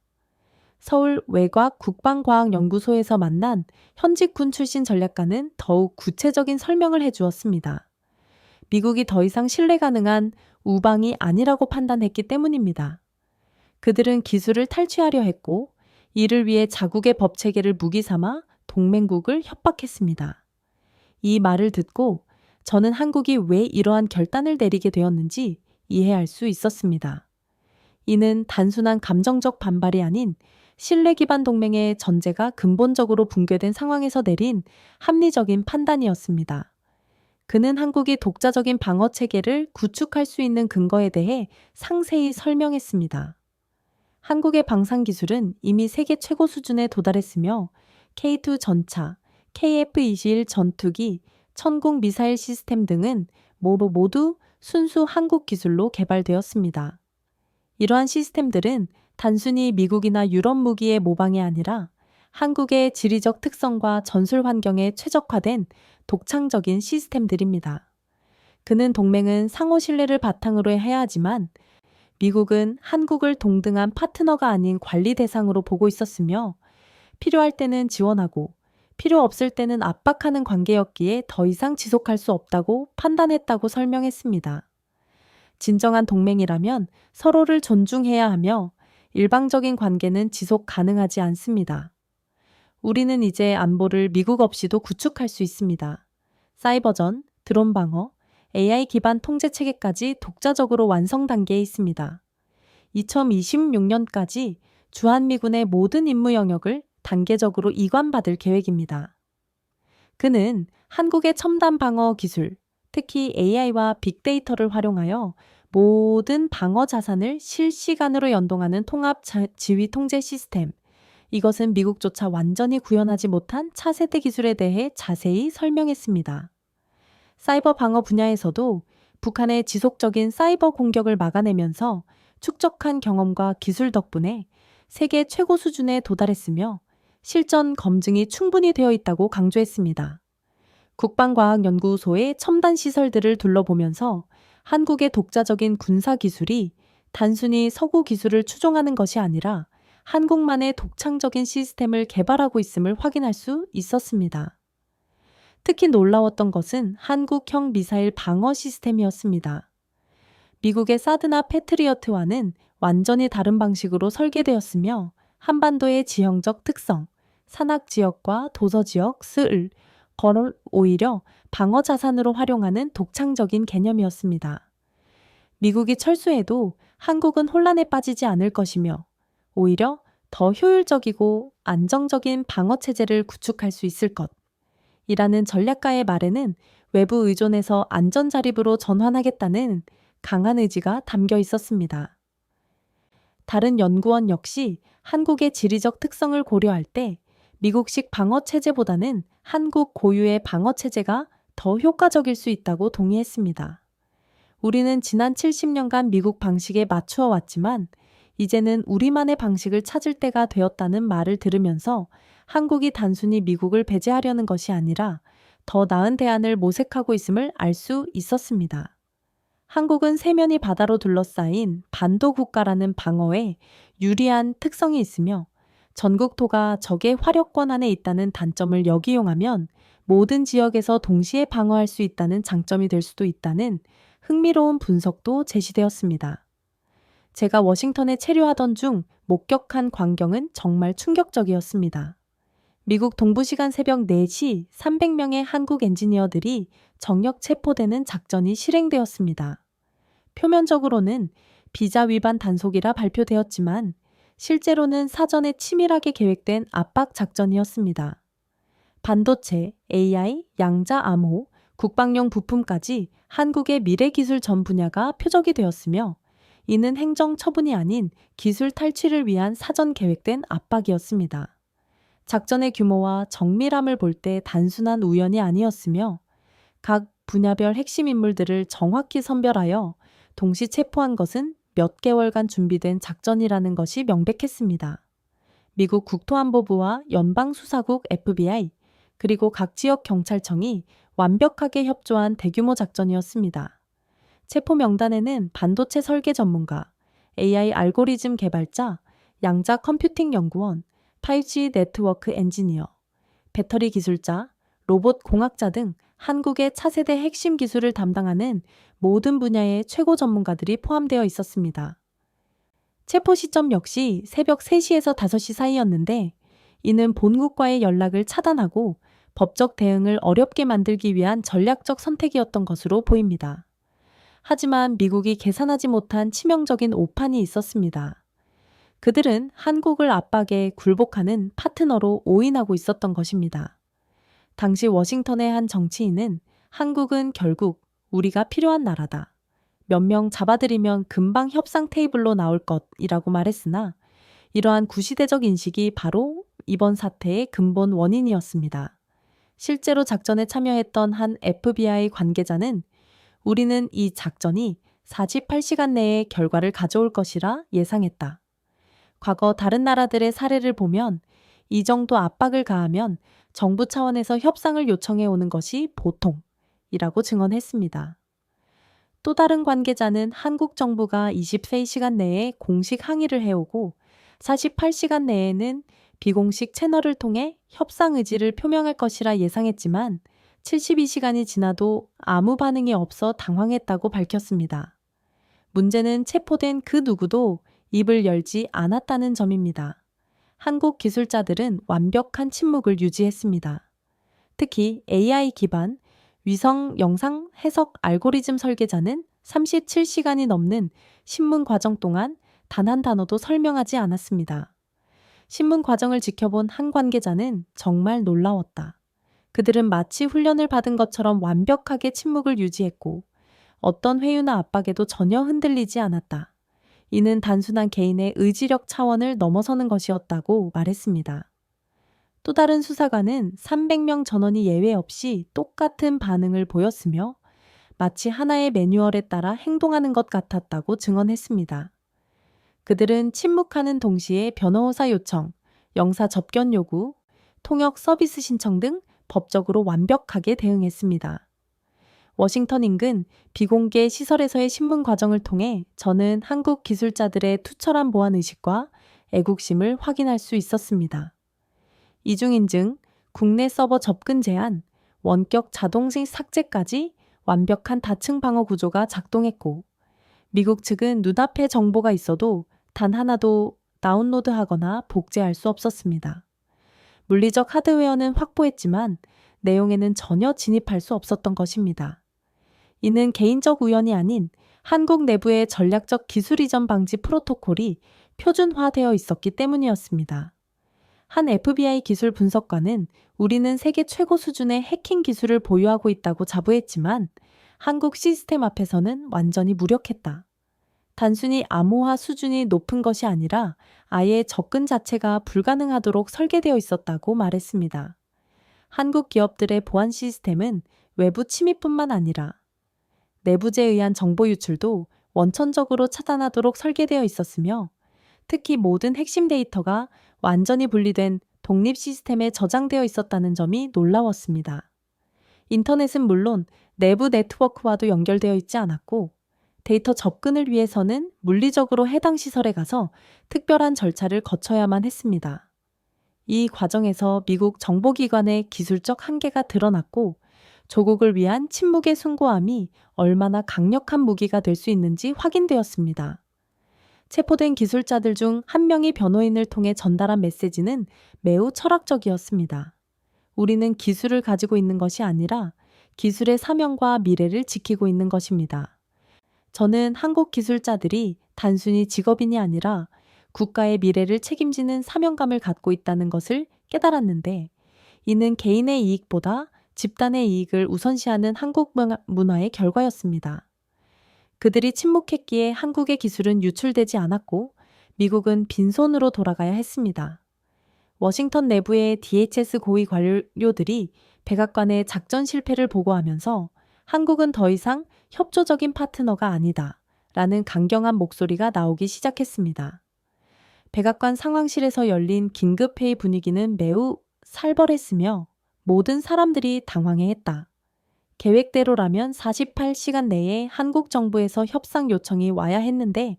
서울 외곽국방과학연구소에서 만난 현직 군 출신 전략가는 더욱 구체적인 설명을 해주었습니다. 미국이 더 이상 신뢰 가능한 우방이 아니라고 판단했기 때문입니다. 그들은 기술을 탈취하려 했고 이를 위해 자국의 법체계를 무기 삼아 동맹국을 협박했습니다. 이 말을 듣고 저는 한국이 왜 이러한 결단을 내리게 되었는지 이해할 수 있었습니다. 이는 단순한 감정적 반발이 아닌 신뢰 기반 동맹의 전제가 근본적으로 붕괴된 상황에서 내린 합리적인 판단이었습니다. 그는 한국이 독자적인 방어 체계를 구축할 수 있는 근거에 대해 상세히 설명했습니다. 한국의 방산 기술은 이미 세계 최고 수준에 도달했으며 K2 전차, KF-21 전투기, 천공 미사일 시스템 등은 모두 순수 한국 기술로 개발되었습니다. 이러한 시스템들은 단순히 미국이나 유럽 무기의 모방이 아니라 한국의 지리적 특성과 전술 환경에 최적화된 독창적인 시스템들입니다. 그는 동맹은 상호 신뢰를 바탕으로 해야 하지만 미국은 한국을 동등한 파트너가 아닌 관리 대상으로 보고 있었으며 필요할 때는 지원하고 필요 없을 때는 압박하는 관계였기에 더 이상 지속할 수 없다고 판단했다고 설명했습니다. 진정한 동맹이라면 서로를 존중해야 하며 일방적인 관계는 지속 가능하지 않습니다. 우리는 이제 안보를 미국 없이도 구축할 수 있습니다. 사이버전, 드론 방어, AI 기반 통제 체계까지 독자적으로 완성 단계에 있습니다. 2026년까지 주한미군의 모든 임무 영역을 단계적으로 이관받을 계획입니다. 그는 한국의 첨단 방어 기술, 특히 AI와 빅데이터를 활용하여 모든 방어 자산을 실시간으로 연동하는 통합 지휘 통제 시스템, 이것은 미국조차 완전히 구현하지 못한 차세대 기술에 대해 자세히 설명했습니다. 사이버 방어 분야에서도 북한의 지속적인 사이버 공격을 막아내면서 축적한 경험과 기술 덕분에 세계 최고 수준에 도달했으며 실전 검증이 충분히 되어 있다고 강조했습니다. 국방과학연구소의 첨단 시설들을 둘러보면서 한국의 독자적인 군사 기술이 단순히 서구 기술을 추종하는 것이 아니라 한국만의 독창적인 시스템을 개발하고 있음을 확인할 수 있었습니다. 특히 놀라웠던 것은 한국형 미사일 방어 시스템이었습니다. 미국의 사드나 패트리어트와는 완전히 다른 방식으로 설계되었으며 한반도의 지형적 특성, 산악 지역과 도서 지역, 스을, 걸 오히려 방어 자산으로 활용하는 독창적인 개념이었습니다. 미국이 철수해도 한국은 혼란에 빠지지 않을 것이며 오히려 더 효율적이고 안정적인 방어 체제를 구축할 수 있을 것이라는 전략가의 말에는 외부 의존에서 안전 자립으로 전환하겠다는 강한 의지가 담겨 있었습니다. 다른 연구원 역시 한국의 지리적 특성을 고려할 때 미국식 방어 체제보다는 한국 고유의 방어 체제가 더 효과적일 수 있다고 동의했습니다. 우리는 지난 70년간 미국 방식에 맞추어 왔지만 이제는 우리만의 방식을 찾을 때가 되었다는 말을 들으면서 한국이 단순히 미국을 배제하려는 것이 아니라 더 나은 대안을 모색하고 있음을 알 수 있었습니다. 한국은 세면이 바다로 둘러싸인 반도 국가라는 방어에 유리한 특성이 있으며 전국토가 적의 화력권 안에 있다는 단점을 역이용하면 모든 지역에서 동시에 방어할 수 있다는 장점이 될 수도 있다는 흥미로운 분석도 제시되었습니다. 제가 워싱턴에 체류하던 중 목격한 광경은 정말 충격적이었습니다. 미국 동부시간 새벽 4시 300명의 한국 엔지니어들이 정력 체포되는 작전이 실행되었습니다. 표면적으로는 비자 위반 단속이라 발표되었지만 실제로는 사전에 치밀하게 계획된 압박 작전이었습니다. 반도체, AI, 양자 암호, 국방용 부품까지 한국의 미래기술 전 분야가 표적이 되었으며 이는 행정 처분이 아닌 기술 탈취를 위한 사전 계획된 압박이었습니다. 작전의 규모와 정밀함을 볼 때 단순한 우연이 아니었으며 각 분야별 핵심 인물들을 정확히 선별하여 동시 체포한 것은 몇 개월간 준비된 작전이라는 것이 명백했습니다. 미국 국토안보부와 연방수사국 FBI, 그리고 각 지역 경찰청이 완벽하게 협조한 대규모 작전이었습니다. 체포 명단에는 반도체 설계 전문가, AI 알고리즘 개발자, 양자 컴퓨팅 연구원, 5G 네트워크 엔지니어, 배터리 기술자, 로봇 공학자 등 한국의 차세대 핵심 기술을 담당하는 모든 분야의 최고 전문가들이 포함되어 있었습니다. 체포 시점 역시 새벽 3시에서 5시 사이였는데 이는 본국과의 연락을 차단하고 법적 대응을 어렵게 만들기 위한 전략적 선택이었던 것으로 보입니다. 하지만 미국이 계산하지 못한 치명적인 오판이 있었습니다. 그들은 한국을 압박에 굴복하는 파트너로 오인하고 있었던 것입니다. 당시 워싱턴의 한 정치인은 한국은 결국 우리가 필요한 나라다. 몇 명 잡아들이면 금방 협상 테이블로 나올 것이라고 말했으나 이러한 구시대적 인식이 바로 이번 사태의 근본 원인이었습니다. 실제로 작전에 참여했던 한 FBI 관계자는 우리는 이 작전이 48시간 내에 결과를 가져올 것이라 예상했다. 과거 다른 나라들의 사례를 보면 이 정도 압박을 가하면 정부 차원에서 협상을 요청해 오는 것이 보통이라고 증언했습니다. 또 다른 관계자는 한국 정부가 24시간 내에 공식 항의를 해오고 48시간 내에는 비공식 채널을 통해 협상 의지를 표명할 것이라 예상했지만 72시간이 지나도 아무 반응이 없어 당황했다고 밝혔습니다. 문제는 체포된 그 누구도 입을 열지 않았다는 점입니다. 한국 기술자들은 완벽한 침묵을 유지했습니다. 특히 AI 기반 위성 영상 해석 알고리즘 설계자는 37시간이 넘는 신문 과정 동안 단 한 단어도 설명하지 않았습니다. 신문 과정을 지켜본 한 관계자는 정말 놀라웠다. 그들은 마치 훈련을 받은 것처럼 완벽하게 침묵을 유지했고 어떤 회유나 압박에도 전혀 흔들리지 않았다. 이는 단순한 개인의 의지력 차원을 넘어서는 것이었다고 말했습니다. 또 다른 수사관은 300명 전원이 예외 없이 똑같은 반응을 보였으며 마치 하나의 매뉴얼에 따라 행동하는 것 같았다고 증언했습니다. 그들은 침묵하는 동시에 변호사 요청, 영사 접견 요구, 통역 서비스 신청 등 법적으로 완벽하게 대응했습니다. 워싱턴 인근 비공개 시설에서의 신문 과정을 통해 저는 한국 기술자들의 투철한 보안 의식과 애국심을 확인할 수 있었습니다. 이중인증, 국내 서버 접근 제한, 원격 자동식 삭제까지 완벽한 다층 방어 구조가 작동했고, 미국 측은 눈앞에 정보가 있어도 단 하나도 다운로드하거나 복제할 수 없었습니다. 물리적 하드웨어는 확보했지만 내용에는 전혀 진입할 수 없었던 것입니다. 이는 개인적 우연이 아닌 한국 내부의 전략적 기술 이전 방지 프로토콜이 표준화되어 있었기 때문이었습니다. 한 FBI 기술 분석관은 우리는 세계 최고 수준의 해킹 기술을 보유하고 있다고 자부했지만 한국 시스템 앞에서는 완전히 무력했다. 단순히 암호화 수준이 높은 것이 아니라 아예 접근 자체가 불가능하도록 설계되어 있었다고 말했습니다. 한국 기업들의 보안 시스템은 외부 침입뿐만 아니라 내부제에 의한 정보 유출도 원천적으로 차단하도록 설계되어 있었으며 특히 모든 핵심 데이터가 완전히 분리된 독립 시스템에 저장되어 있었다는 점이 놀라웠습니다. 인터넷은 물론 내부 네트워크와도 연결되어 있지 않았고 데이터 접근을 위해서는 물리적으로 해당 시설에 가서 특별한 절차를 거쳐야만 했습니다. 이 과정에서 미국 정보기관의 기술적 한계가 드러났고 조국을 위한 침묵의 숭고함이 얼마나 강력한 무기가 될 수 있는지 확인되었습니다. 체포된 기술자들 중 한 명이 변호인을 통해 전달한 메시지는 매우 철학적이었습니다. 우리는 기술을 가지고 있는 것이 아니라 기술의 사명과 미래를 지키고 있는 것입니다. 저는 한국 기술자들이 단순히 직업인이 아니라 국가의 미래를 책임지는 사명감을 갖고 있다는 것을 깨달았는데 이는 개인의 이익보다 집단의 이익을 우선시하는 한국 문화의 결과였습니다. 그들이 침묵했기에 한국의 기술은 유출되지 않았고 미국은 빈손으로 돌아가야 했습니다. 워싱턴 내부의 DHS 고위 관료들이 백악관의 작전 실패를 보고하면서 한국은 더 이상 협조적인 파트너가 아니다 라는 강경한 목소리가 나오기 시작했습니다. 백악관 상황실에서 열린 긴급회의 분위기는 매우 살벌했으며 모든 사람들이 당황해했다. 계획대로라면 48시간 내에 한국 정부에서 협상 요청이 와야 했는데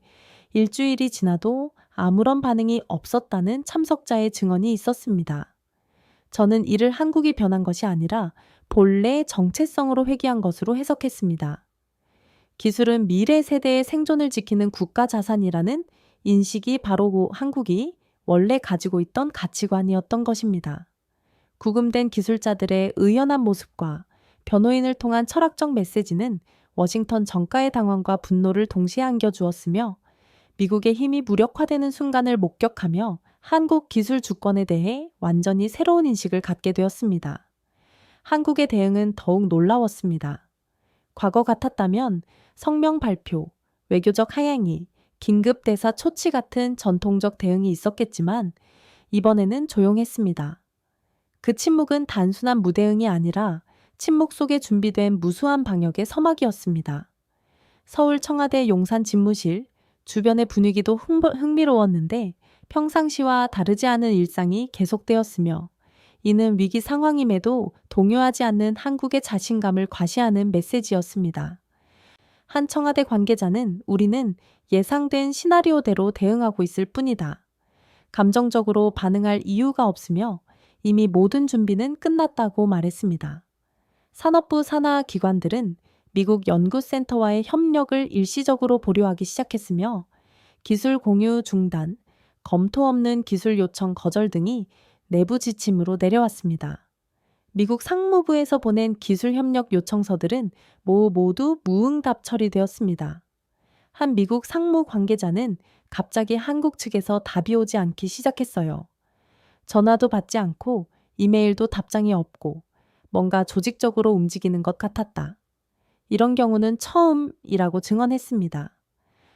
일주일이 지나도 아무런 반응이 없었다는 참석자의 증언이 있었습니다. 저는 이를 한국이 변한 것이 아니라 본래의 정체성으로 회귀한 것으로 해석했습니다. 기술은 미래 세대의 생존을 지키는 국가 자산이라는 인식이 바로 한국이 원래 가지고 있던 가치관이었던 것입니다. 구금된 기술자들의 의연한 모습과 변호인을 통한 철학적 메시지는 워싱턴 정가의 당황과 분노를 동시에 안겨주었으며 미국의 힘이 무력화되는 순간을 목격하며 한국 기술 주권에 대해 완전히 새로운 인식을 갖게 되었습니다. 한국의 대응은 더욱 놀라웠습니다. 과거 같았다면 성명 발표, 외교적 하향이, 긴급 대사 초치 같은 전통적 대응이 있었겠지만 이번에는 조용했습니다. 그 침묵은 단순한 무대응이 아니라 침묵 속에 준비된 무수한 방역의 서막이었습니다. 서울 청와대 용산 집무실, 주변의 분위기도 흥미로웠는데 평상시와 다르지 않은 일상이 계속되었으며 이는 위기 상황임에도 동요하지 않는 한국의 자신감을 과시하는 메시지였습니다. 한 청와대 관계자는 우리는 예상된 시나리오대로 대응하고 있을 뿐이다. 감정적으로 반응할 이유가 없으며 이미 모든 준비는 끝났다고 말했습니다. 산업부 산하 기관들은 미국 연구센터와의 협력을 일시적으로 보류하기 시작했으며 기술 공유 중단, 검토 없는 기술 요청 거절 등이 내부 지침으로 내려왔습니다. 미국 상무부에서 보낸 기술 협력 요청서들은 모두 무응답 처리되었습니다. 한 미국 상무 관계자는 갑자기 한국 측에서 답이 오지 않기 시작했어요. 전화도 받지 않고 이메일도 답장이 없고 뭔가 조직적으로 움직이는 것 같았다. 이런 경우는 처음이라고 증언했습니다.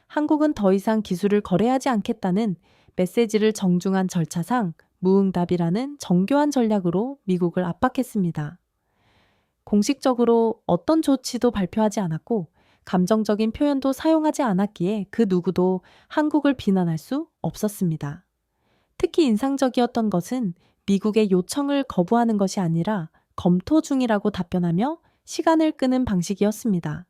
한국은 더 이상 기술을 거래하지 않겠다는 메시지를 정중한 절차상 무응답이라는 정교한 전략으로 미국을 압박했습니다. 공식적으로 어떤 조치도 발표하지 않았고 감정적인 표현도 사용하지 않았기에 그 누구도 한국을 비난할 수 없었습니다. 특히 인상적이었던 것은 미국의 요청을 거부하는 것이 아니라 검토 중이라고 답변하며 시간을 끄는 방식이었습니다.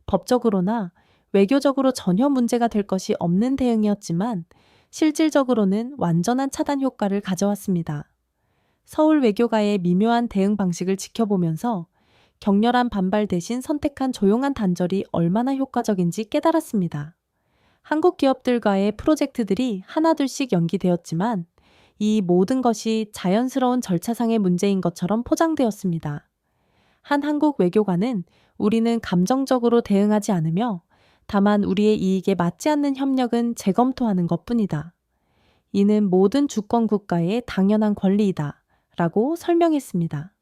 법적으로나 외교적으로 전혀 문제가 될 것이 없는 대응이었지만 실질적으로는 완전한 차단 효과를 가져왔습니다. 서울 외교가의 미묘한 대응 방식을 지켜보면서 격렬한 반발 대신 선택한 조용한 단절이 얼마나 효과적인지 깨달았습니다. 한국 기업들과의 프로젝트들이 하나둘씩 연기되었지만 이 모든 것이 자연스러운 절차상의 문제인 것처럼 포장되었습니다. 한 한국 외교관은 우리는 감정적으로 대응하지 않으며 다만 우리의 이익에 맞지 않는 협력은 재검토하는 것뿐이다. 이는 모든 주권 국가의 당연한 권리이다. 라고 설명했습니다.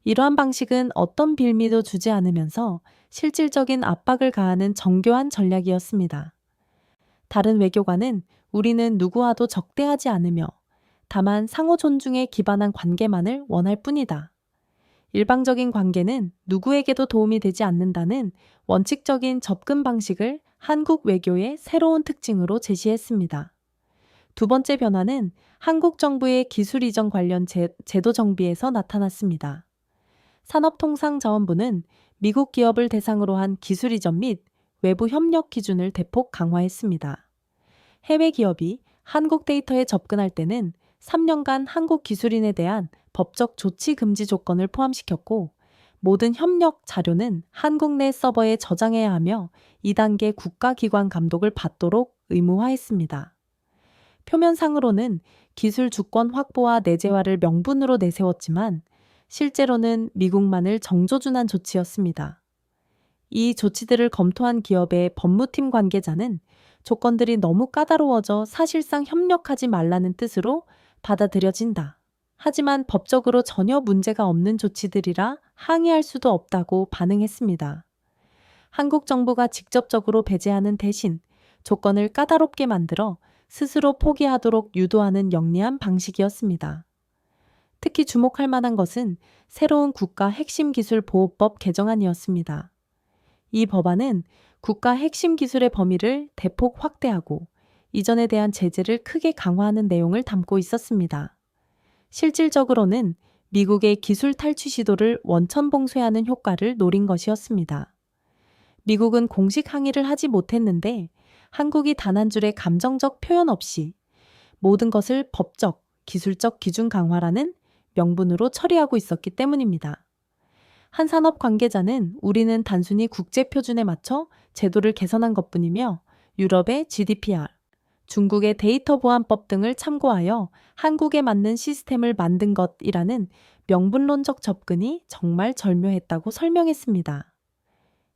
이러한 방식은 어떤 빌미도 주지 않으면서 실질적인 압박을 가하는 정교한 전략이었습니다. 다른 외교관은 우리는 누구와도 적대하지 않으며 다만 상호 존중에 기반한 관계만을 원할 뿐이다. 일방적인 관계는 누구에게도 도움이 되지 않는다는 원칙적인 접근 방식을 한국 외교의 새로운 특징으로 제시했습니다. 두 번째 변화는 한국 정부의 기술 이전 관련 제도 정비에서 나타났습니다. 산업통상자원부는 미국 기업을 대상으로 한 기술 이전 및 외부 협력 기준을 대폭 강화했습니다. 해외 기업이 한국 데이터에 접근할 때는 3년간 한국 기술인에 대한 법적 조치 금지 조건을 포함시켰고 모든 협력 자료는 한국 내 서버에 저장해야 하며 2단계 국가기관 감독을 받도록 의무화했습니다. 표면상으로는 기술 주권 확보와 내재화를 명분으로 내세웠지만 실제로는 미국만을 정조준한 조치였습니다. 이 조치들을 검토한 기업의 법무팀 관계자는 조건들이 너무 까다로워져 사실상 협력하지 말라는 뜻으로 받아들여진다. 하지만 법적으로 전혀 문제가 없는 조치들이라 항의할 수도 없다고 반응했습니다. 한국 정부가 직접적으로 배제하는 대신 조건을 까다롭게 만들어 스스로 포기하도록 유도하는 영리한 방식이었습니다. 특히 주목할 만한 것은 새로운 국가 핵심 기술 보호법 개정안이었습니다. 이 법안은 국가 핵심 기술의 범위를 대폭 확대하고 이전에 대한 제재를 크게 강화하는 내용을 담고 있었습니다. 실질적으로는 미국의 기술 탈취 시도를 원천 봉쇄하는 효과를 노린 것이었습니다. 미국은 공식 항의를 하지 못했는데 한국이 단 한 줄의 감정적 표현 없이 모든 것을 법적, 기술적 기준 강화라는 명분으로 처리하고 있었기 때문입니다. 한 산업 관계자는 우리는 단순히 국제 표준에 맞춰 제도를 개선한 것뿐이며 유럽의 GDPR, 중국의 데이터 보안법 등을 참고하여 한국에 맞는 시스템을 만든 것이라는 명분론적 접근이 정말 절묘했다고 설명했습니다.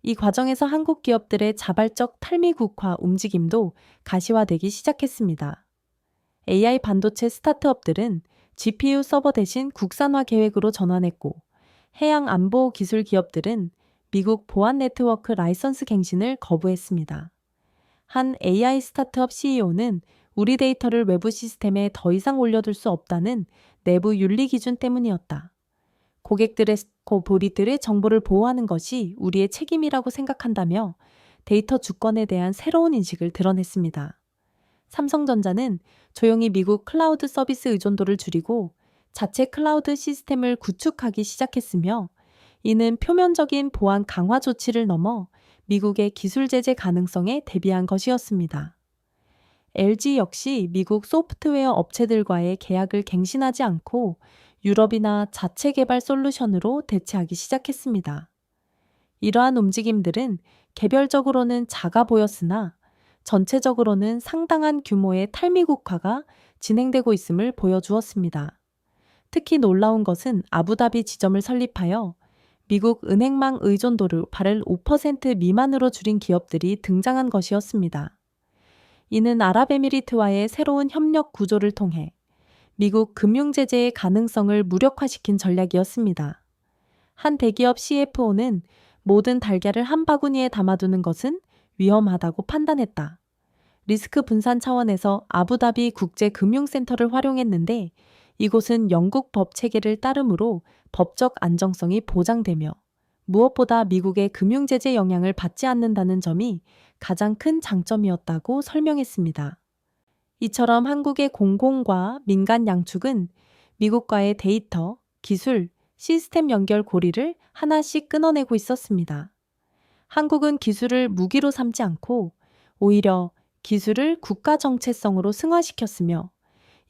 이 과정에서 한국 기업들의 자발적 탈미국화 움직임도 가시화되기 시작했습니다. AI 반도체 스타트업들은 GPU 서버 대신 국산화 계획으로 전환했고 해양 안보 기술 기업들은 미국 보안 네트워크 라이선스 갱신을 거부했습니다. 한 AI 스타트업 CEO는 우리 데이터를 외부 시스템에 더 이상 올려둘 수 없다는 내부 윤리 기준 때문이었다. 고객들의 우리들의 정보를 보호하는 것이 우리의 책임이라고 생각한다며 데이터 주권에 대한 새로운 인식을 드러냈습니다. 삼성전자는 조용히 미국 클라우드 서비스 의존도를 줄이고 자체 클라우드 시스템을 구축하기 시작했으며 이는 표면적인 보안 강화 조치를 넘어 미국의 기술 제재 가능성에 대비한 것이었습니다. LG 역시 미국 소프트웨어 업체들과의 계약을 갱신하지 않고 유럽이나 자체 개발 솔루션으로 대체하기 시작했습니다. 이러한 움직임들은 개별적으로는 작아 보였으나 전체적으로는 상당한 규모의 탈미국화가 진행되고 있음을 보여주었습니다. 특히 놀라운 것은 아부다비 지점을 설립하여 미국 은행망 의존도를 5% 미만으로 줄인 기업들이 등장한 것이었습니다. 이는 아랍에미리트와의 새로운 협력 구조를 통해 미국 금융제재의 가능성을 무력화시킨 전략이었습니다. 한 대기업 CFO는 모든 달걀을 한 바구니에 담아두는 것은 위험하다고 판단했다. 리스크 분산 차원에서 아부다비 국제금융센터를 활용했는데 이곳은 영국 법 체계를 따르므로 법적 안정성이 보장되며 무엇보다 미국의 금융제재 영향을 받지 않는다는 점이 가장 큰 장점이었다고 설명했습니다. 이처럼 한국의 공공과 민간 양축은 미국과의 데이터, 기술, 시스템 연결 고리를 하나씩 끊어내고 있었습니다. 한국은 기술을 무기로 삼지 않고 오히려 기술을 국가 정체성으로 승화시켰으며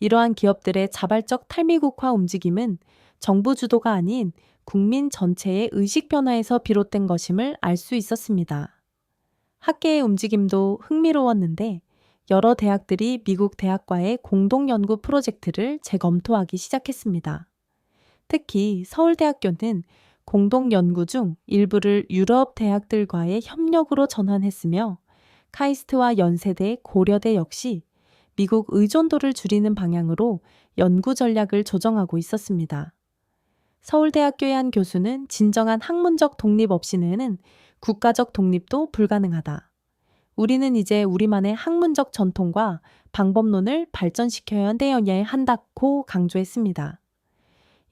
이러한 기업들의 자발적 탈미국화 움직임은 정부 주도가 아닌 국민 전체의 의식 변화에서 비롯된 것임을 알 수 있었습니다. 학계의 움직임도 흥미로웠는데 여러 대학들이 미국 대학과의 공동 연구 프로젝트를 재검토하기 시작했습니다. 특히 서울대학교는 공동 연구 중 일부를 유럽 대학들과의 협력으로 전환했으며 카이스트와 연세대, 고려대 역시 미국 의존도를 줄이는 방향으로 연구 전략을 조정하고 있었습니다. 서울대학교의 한 교수는 진정한 학문적 독립 없이는 국가적 독립도 불가능하다. 우리는 이제 우리만의 학문적 전통과 방법론을 발전시켜야 한다고 강조했습니다.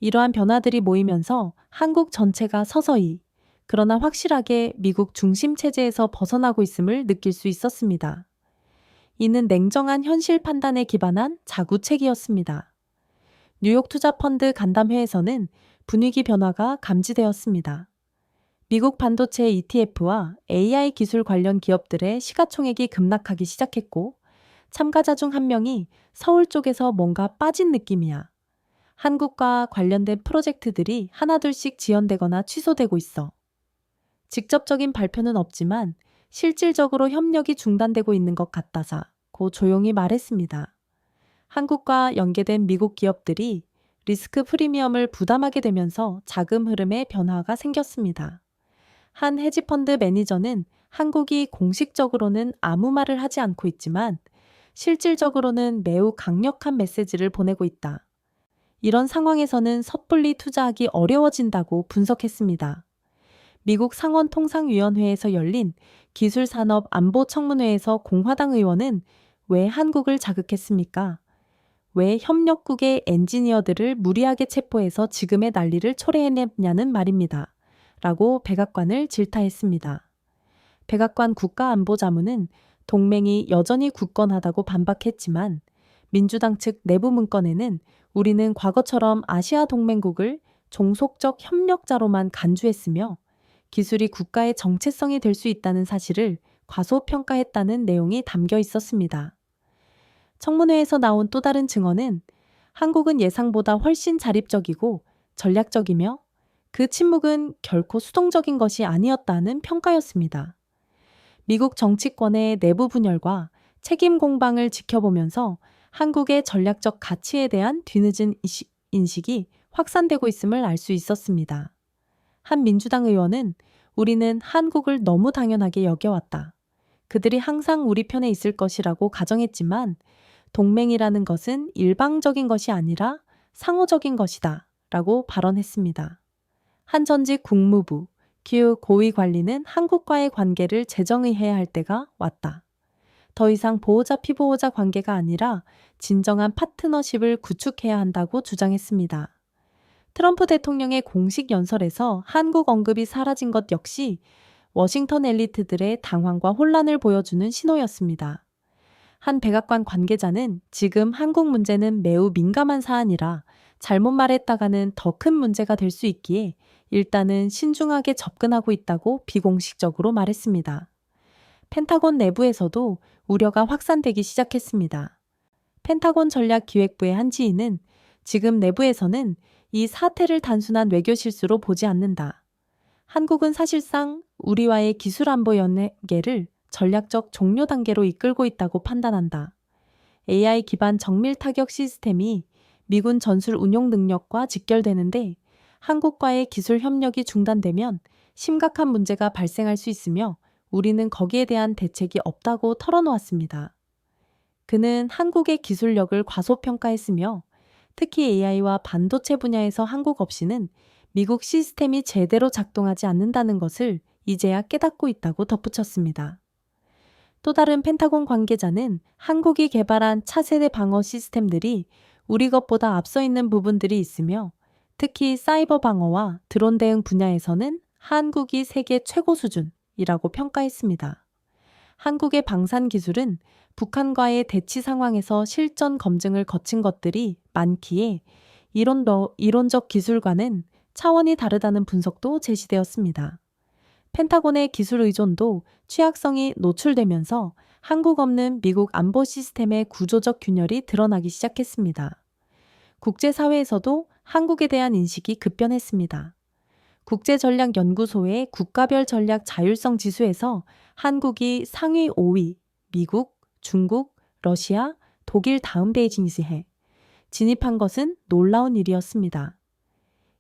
이러한 변화들이 모이면서 한국 전체가 서서히 그러나 확실하게 미국 중심 체제에서 벗어나고 있음을 느낄 수 있었습니다. 이는 냉정한 현실 판단에 기반한 자구책이었습니다. 뉴욕 투자펀드 간담회에서는 분위기 변화가 감지되었습니다. 미국 반도체 ETF와 AI 기술 관련 기업들의 시가총액이 급락하기 시작했고 참가자 중 한 명이 서울 쪽에서 뭔가 빠진 느낌이야. 한국과 관련된 프로젝트들이 하나둘씩 지연되거나 취소되고 있어. 직접적인 발표는 없지만 실질적으로 협력이 중단되고 있는 것 같다고 조용히 말했습니다. 한국과 연계된 미국 기업들이 리스크 프리미엄을 부담하게 되면서 자금 흐름에 변화가 생겼습니다. 한 헤지펀드 매니저는 한국이 공식적으로는 아무 말을 하지 않고 있지만 실질적으로는 매우 강력한 메시지를 보내고 있다. 이런 상황에서는 섣불리 투자하기 어려워진다고 분석했습니다. 미국 상원통상위원회에서 열린 기술산업안보청문회에서 공화당 의원은 왜 한국을 자극했습니까? 왜 협력국의 엔지니어들을 무리하게 체포해서 지금의 난리를 초래해냈냐는 말입니다. 라고 백악관을 질타했습니다. 백악관 국가안보자문은 동맹이 여전히 굳건하다고 반박했지만 민주당 측 내부 문건에는 우리는 과거처럼 아시아 동맹국을 종속적 협력자로만 간주했으며 기술이 국가의 정체성이 될 수 있다는 사실을 과소평가했다는 내용이 담겨 있었습니다. 청문회에서 나온 또 다른 증언은 한국은 예상보다 훨씬 자립적이고 전략적이며 그 침묵은 결코 수동적인 것이 아니었다는 평가였습니다. 미국 정치권의 내부 분열과 책임 공방을 지켜보면서 한국의 전략적 가치에 대한 뒤늦은 인식이 확산되고 있음을 알 수 있었습니다. 한 민주당 의원은 우리는 한국을 너무 당연하게 여겨왔다. 그들이 항상 우리 편에 있을 것이라고 가정했지만 동맹이라는 것은 일방적인 것이 아니라 상호적인 것이다 라고 발언했습니다. 한 전직 국무부, 기후 고위 관리는 한국과의 관계를 재정의해야 할 때가 왔다. 더 이상 보호자 피보호자 관계가 아니라 진정한 파트너십을 구축해야 한다고 주장했습니다. 트럼프 대통령의 공식 연설에서 한국 언급이 사라진 것 역시 워싱턴 엘리트들의 당황과 혼란을 보여주는 신호였습니다. 한 백악관 관계자는 지금 한국 문제는 매우 민감한 사안이라 잘못 말했다가는 더 큰 문제가 될 수 있기에 일단은 신중하게 접근하고 있다고 비공식적으로 말했습니다. 펜타곤 내부에서도 우려가 확산되기 시작했습니다. 펜타곤 전략기획부의 한 지인은 지금 내부에서는 이 사태를 단순한 외교 실수로 보지 않는다. 한국은 사실상 우리와의 기술 안보 연계를 전략적 종료 단계로 이끌고 있다고 판단한다. AI 기반 정밀 타격 시스템이 미군 전술 운용 능력과 직결되는데 한국과의 기술 협력이 중단되면 심각한 문제가 발생할 수 있으며 우리는 거기에 대한 대책이 없다고 털어놓았습니다. 그는 한국의 기술력을 과소평가했으며 특히 AI와 반도체 분야에서 한국 없이는 미국 시스템이 제대로 작동하지 않는다는 것을 이제야 깨닫고 있다고 덧붙였습니다. 또 다른 펜타곤 관계자는 한국이 개발한 차세대 방어 시스템들이 우리 것보다 앞서 있는 부분들이 있으며 특히 사이버 방어와 드론 대응 분야에서는 한국이 세계 최고 수준이라고 평가했습니다. 한국의 방산 기술은 북한과의 대치 상황에서 실전 검증을 거친 것들이 많기에 이론적 기술과는 차원이 다르다는 분석도 제시되었습니다. 펜타곤의 기술 의존도 취약성이 노출되면서 한국 없는 미국 안보 시스템의 구조적 균열이 드러나기 시작했습니다. 국제사회에서도 한국에 대한 인식이 급변했습니다. 국제전략연구소의 국가별 전략 자율성 지수에서 한국이 상위 5위, 미국, 중국, 러시아, 독일 다음 베이징시에 진입한 것은 놀라운 일이었습니다.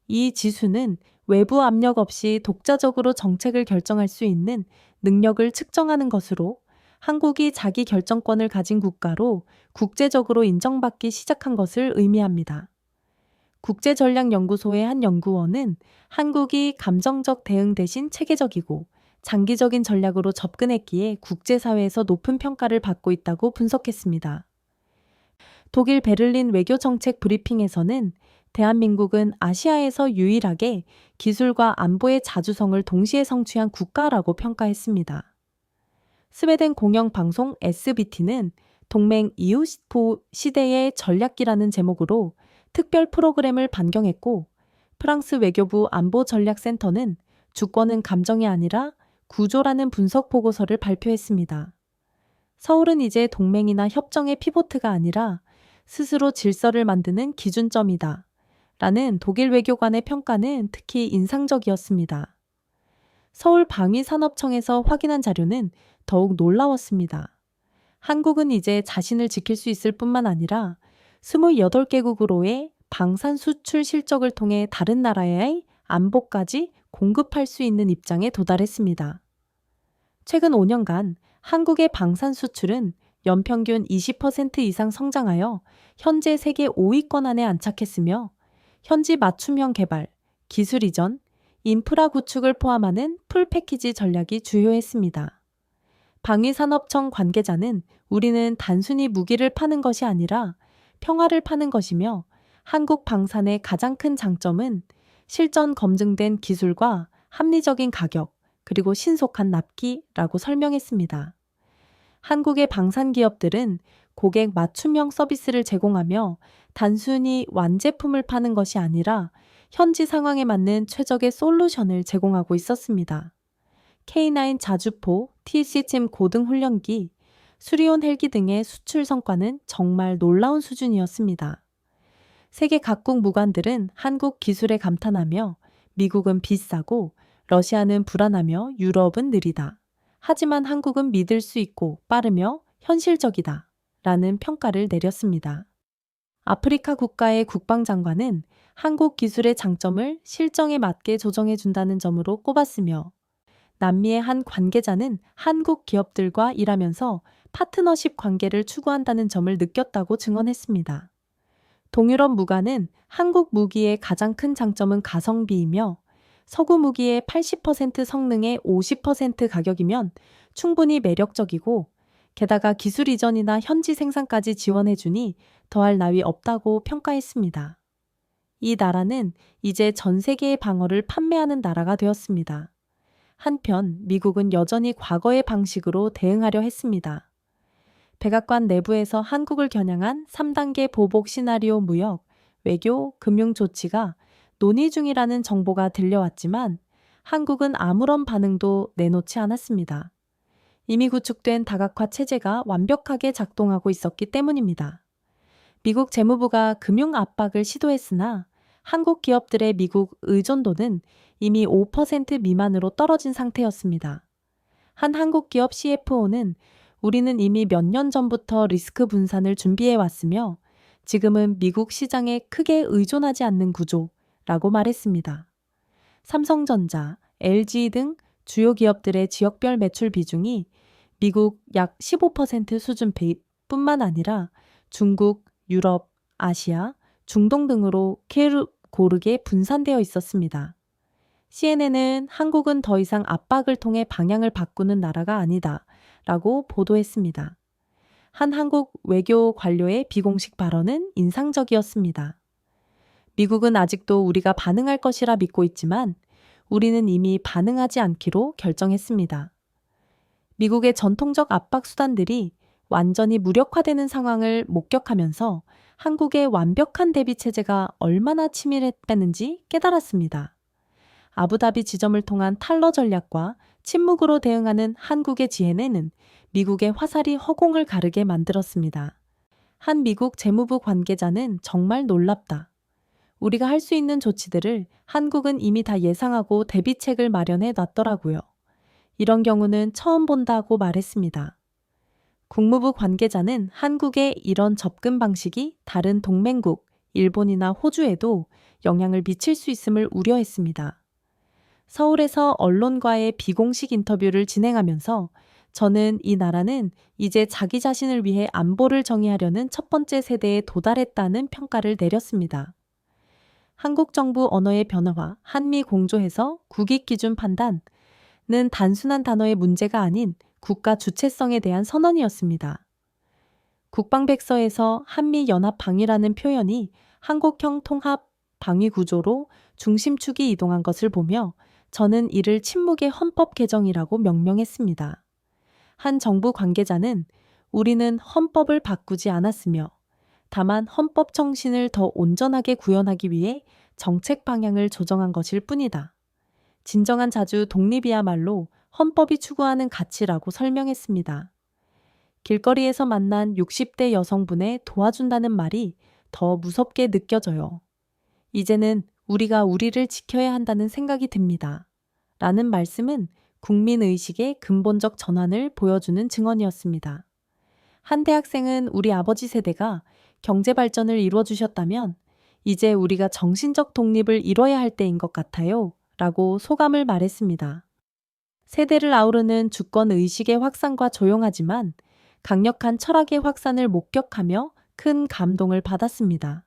이 지수는 외부 압력 없이 독자적으로 정책을 결정할 수 있는 능력을 측정하는 것으로 한국이 자기 결정권을 가진 국가로 국제적으로 인정받기 시작한 것을 의미합니다. 국제전략연구소의 한 연구원은 한국이 감정적 대응 대신 체계적이고 장기적인 전략으로 접근했기에 국제사회에서 높은 평가를 받고 있다고 분석했습니다. 독일 베를린 외교정책 브리핑에서는 대한민국은 아시아에서 유일하게 기술과 안보의 자주성을 동시에 성취한 국가라고 평가했습니다. 스웨덴 공영방송 SBT는 동맹 이웃 시대의 전략기라는 제목으로 특별 프로그램을 반경했고 프랑스 외교부 안보전략센터는 주권은 감정이 아니라 구조라는 분석 보고서를 발표했습니다. 서울은 이제 동맹이나 협정의 피보트가 아니라 스스로 질서를 만드는 기준점이다. 라는 독일 외교관의 평가는 특히 인상적이었습니다. 서울 방위산업청에서 확인한 자료는 더욱 놀라웠습니다. 한국은 이제 자신을 지킬 수 있을 뿐만 아니라 28개국으로의 방산 수출 실적을 통해 다른 나라의 안보까지 공급할 수 있는 입장에 도달했습니다. 최근 5년간 한국의 방산 수출은 연평균 20% 이상 성장하여 현재 세계 5위권 안에 안착했으며 현지 맞춤형 개발, 기술 이전, 인프라 구축을 포함하는 풀 패키지 전략이 주요했습니다. 방위산업청 관계자는 우리는 단순히 무기를 파는 것이 아니라 평화를 파는 것이며 한국 방산의 가장 큰 장점은 실전 검증된 기술과 합리적인 가격, 그리고 신속한 납기라고 설명했습니다. 한국의 방산 기업들은 고객 맞춤형 서비스를 제공하며 단순히 완제품을 파는 것이 아니라 현지 상황에 맞는 최적의 솔루션을 제공하고 있었습니다. K9 자주포, TC침 고등훈련기, 수리온 헬기 등의 수출 성과는 정말 놀라운 수준이었습니다. 세계 각국 무관들은 한국 기술에 감탄하며 미국은 비싸고 러시아는 불안하며 유럽은 느리다. 하지만 한국은 믿을 수 있고 빠르며 현실적이다. 라는 평가를 내렸습니다. 아프리카 국가의 국방장관은 한국 기술의 장점을 실정에 맞게 조정해 준다는 점으로 꼽았으며 남미의 한 관계자는 한국 기업들과 일하면서 파트너십 관계를 추구한다는 점을 느꼈다고 증언했습니다. 동유럽 무관은 한국 무기의 가장 큰 장점은 가성비이며 서구 무기의 80% 성능의 50% 가격이면 충분히 매력적이고 게다가 기술 이전이나 현지 생산까지 지원해주니 더할 나위 없다고 평가했습니다. 이 나라는 이제 전 세계의 방어를 판매하는 나라가 되었습니다. 한편 미국은 여전히 과거의 방식으로 대응하려 했습니다. 백악관 내부에서 한국을 겨냥한 3단계 보복 시나리오 무역, 외교, 금융 조치가 논의 중이라는 정보가 들려왔지만 한국은 아무런 반응도 내놓지 않았습니다. 이미 구축된 다각화 체제가 완벽하게 작동하고 있었기 때문입니다. 미국 재무부가 금융 압박을 시도했으나 한국 기업들의 미국 의존도는 이미 5% 미만으로 떨어진 상태였습니다. 한 한국 기업 CFO는 우리는 이미 몇 년 전부터 리스크 분산을 준비해 왔으며 지금은 미국 시장에 크게 의존하지 않는 구조라고 말했습니다. 삼성전자, LG 등 주요 기업들의 지역별 매출 비중이 미국 약 15% 수준뿐만 아니라 중국, 유럽, 아시아, 중동 등으로 고르게 분산되어 있었습니다. CNN은 한국은 더 이상 압박을 통해 방향을 바꾸는 나라가 아니다 라고 보도했습니다. 한 한국 외교 관료의 비공식 발언은 인상적이었습니다. 미국은 아직도 우리가 반응할 것이라 믿고 있지만 우리는 이미 반응하지 않기로 결정했습니다. 미국의 전통적 압박 수단들이 완전히 무력화되는 상황을 목격하면서 한국의 완벽한 대비 체제가 얼마나 치밀했다는지 깨달았습니다. 아부다비 지점을 통한 탈러 전략과 침묵으로 대응하는 한국의 지혜는 미국의 화살이 허공을 가르게 만들었습니다. 한 미국 재무부 관계자는 정말 놀랍다. 우리가 할 수 있는 조치들을 한국은 이미 다 예상하고 대비책을 마련해 놨더라고요. 이런 경우는 처음 본다고 말했습니다. 국무부 관계자는 한국의 이런 접근 방식이 다른 동맹국, 일본이나 호주에도 영향을 미칠 수 있음을 우려했습니다. 서울에서 언론과의 비공식 인터뷰를 진행하면서 저는 이 나라는 이제 자기 자신을 위해 안보를 정의하려는 첫 번째 세대에 도달했다는 평가를 내렸습니다. 한국 정부 언어의 변화와 한미 공조해서 국익 기준 판단은 단순한 단어의 문제가 아닌 국가 주체성에 대한 선언이었습니다. 국방백서에서 한미연합방위라는 표현이 한국형 통합 방위 구조로 중심축이 이동한 것을 보며 저는 이를 침묵의 헌법 개정이라고 명명했습니다. 한 정부 관계자는 우리는 헌법을 바꾸지 않았으며 다만 헌법 정신을 더 온전하게 구현하기 위해 정책 방향을 조정한 것일 뿐이다. 진정한 자주 독립이야말로 헌법이 추구하는 가치라고 설명했습니다. 길거리에서 만난 60대 여성분의 도와준다는 말이 더 무섭게 느껴져요. 이제는 우리가 우리를 지켜야 한다는 생각이 듭니다. 라는 말씀은 국민의식의 근본적 전환을 보여주는 증언이었습니다. 한 대학생은 우리 아버지 세대가 경제 발전을 이루어주셨다면 이제 우리가 정신적 독립을 이뤄야 할 때인 것 같아요. 라고 소감을 말했습니다. 세대를 아우르는 주권의식의 확산과 조용하지만 강력한 철학의 확산을 목격하며 큰 감동을 받았습니다.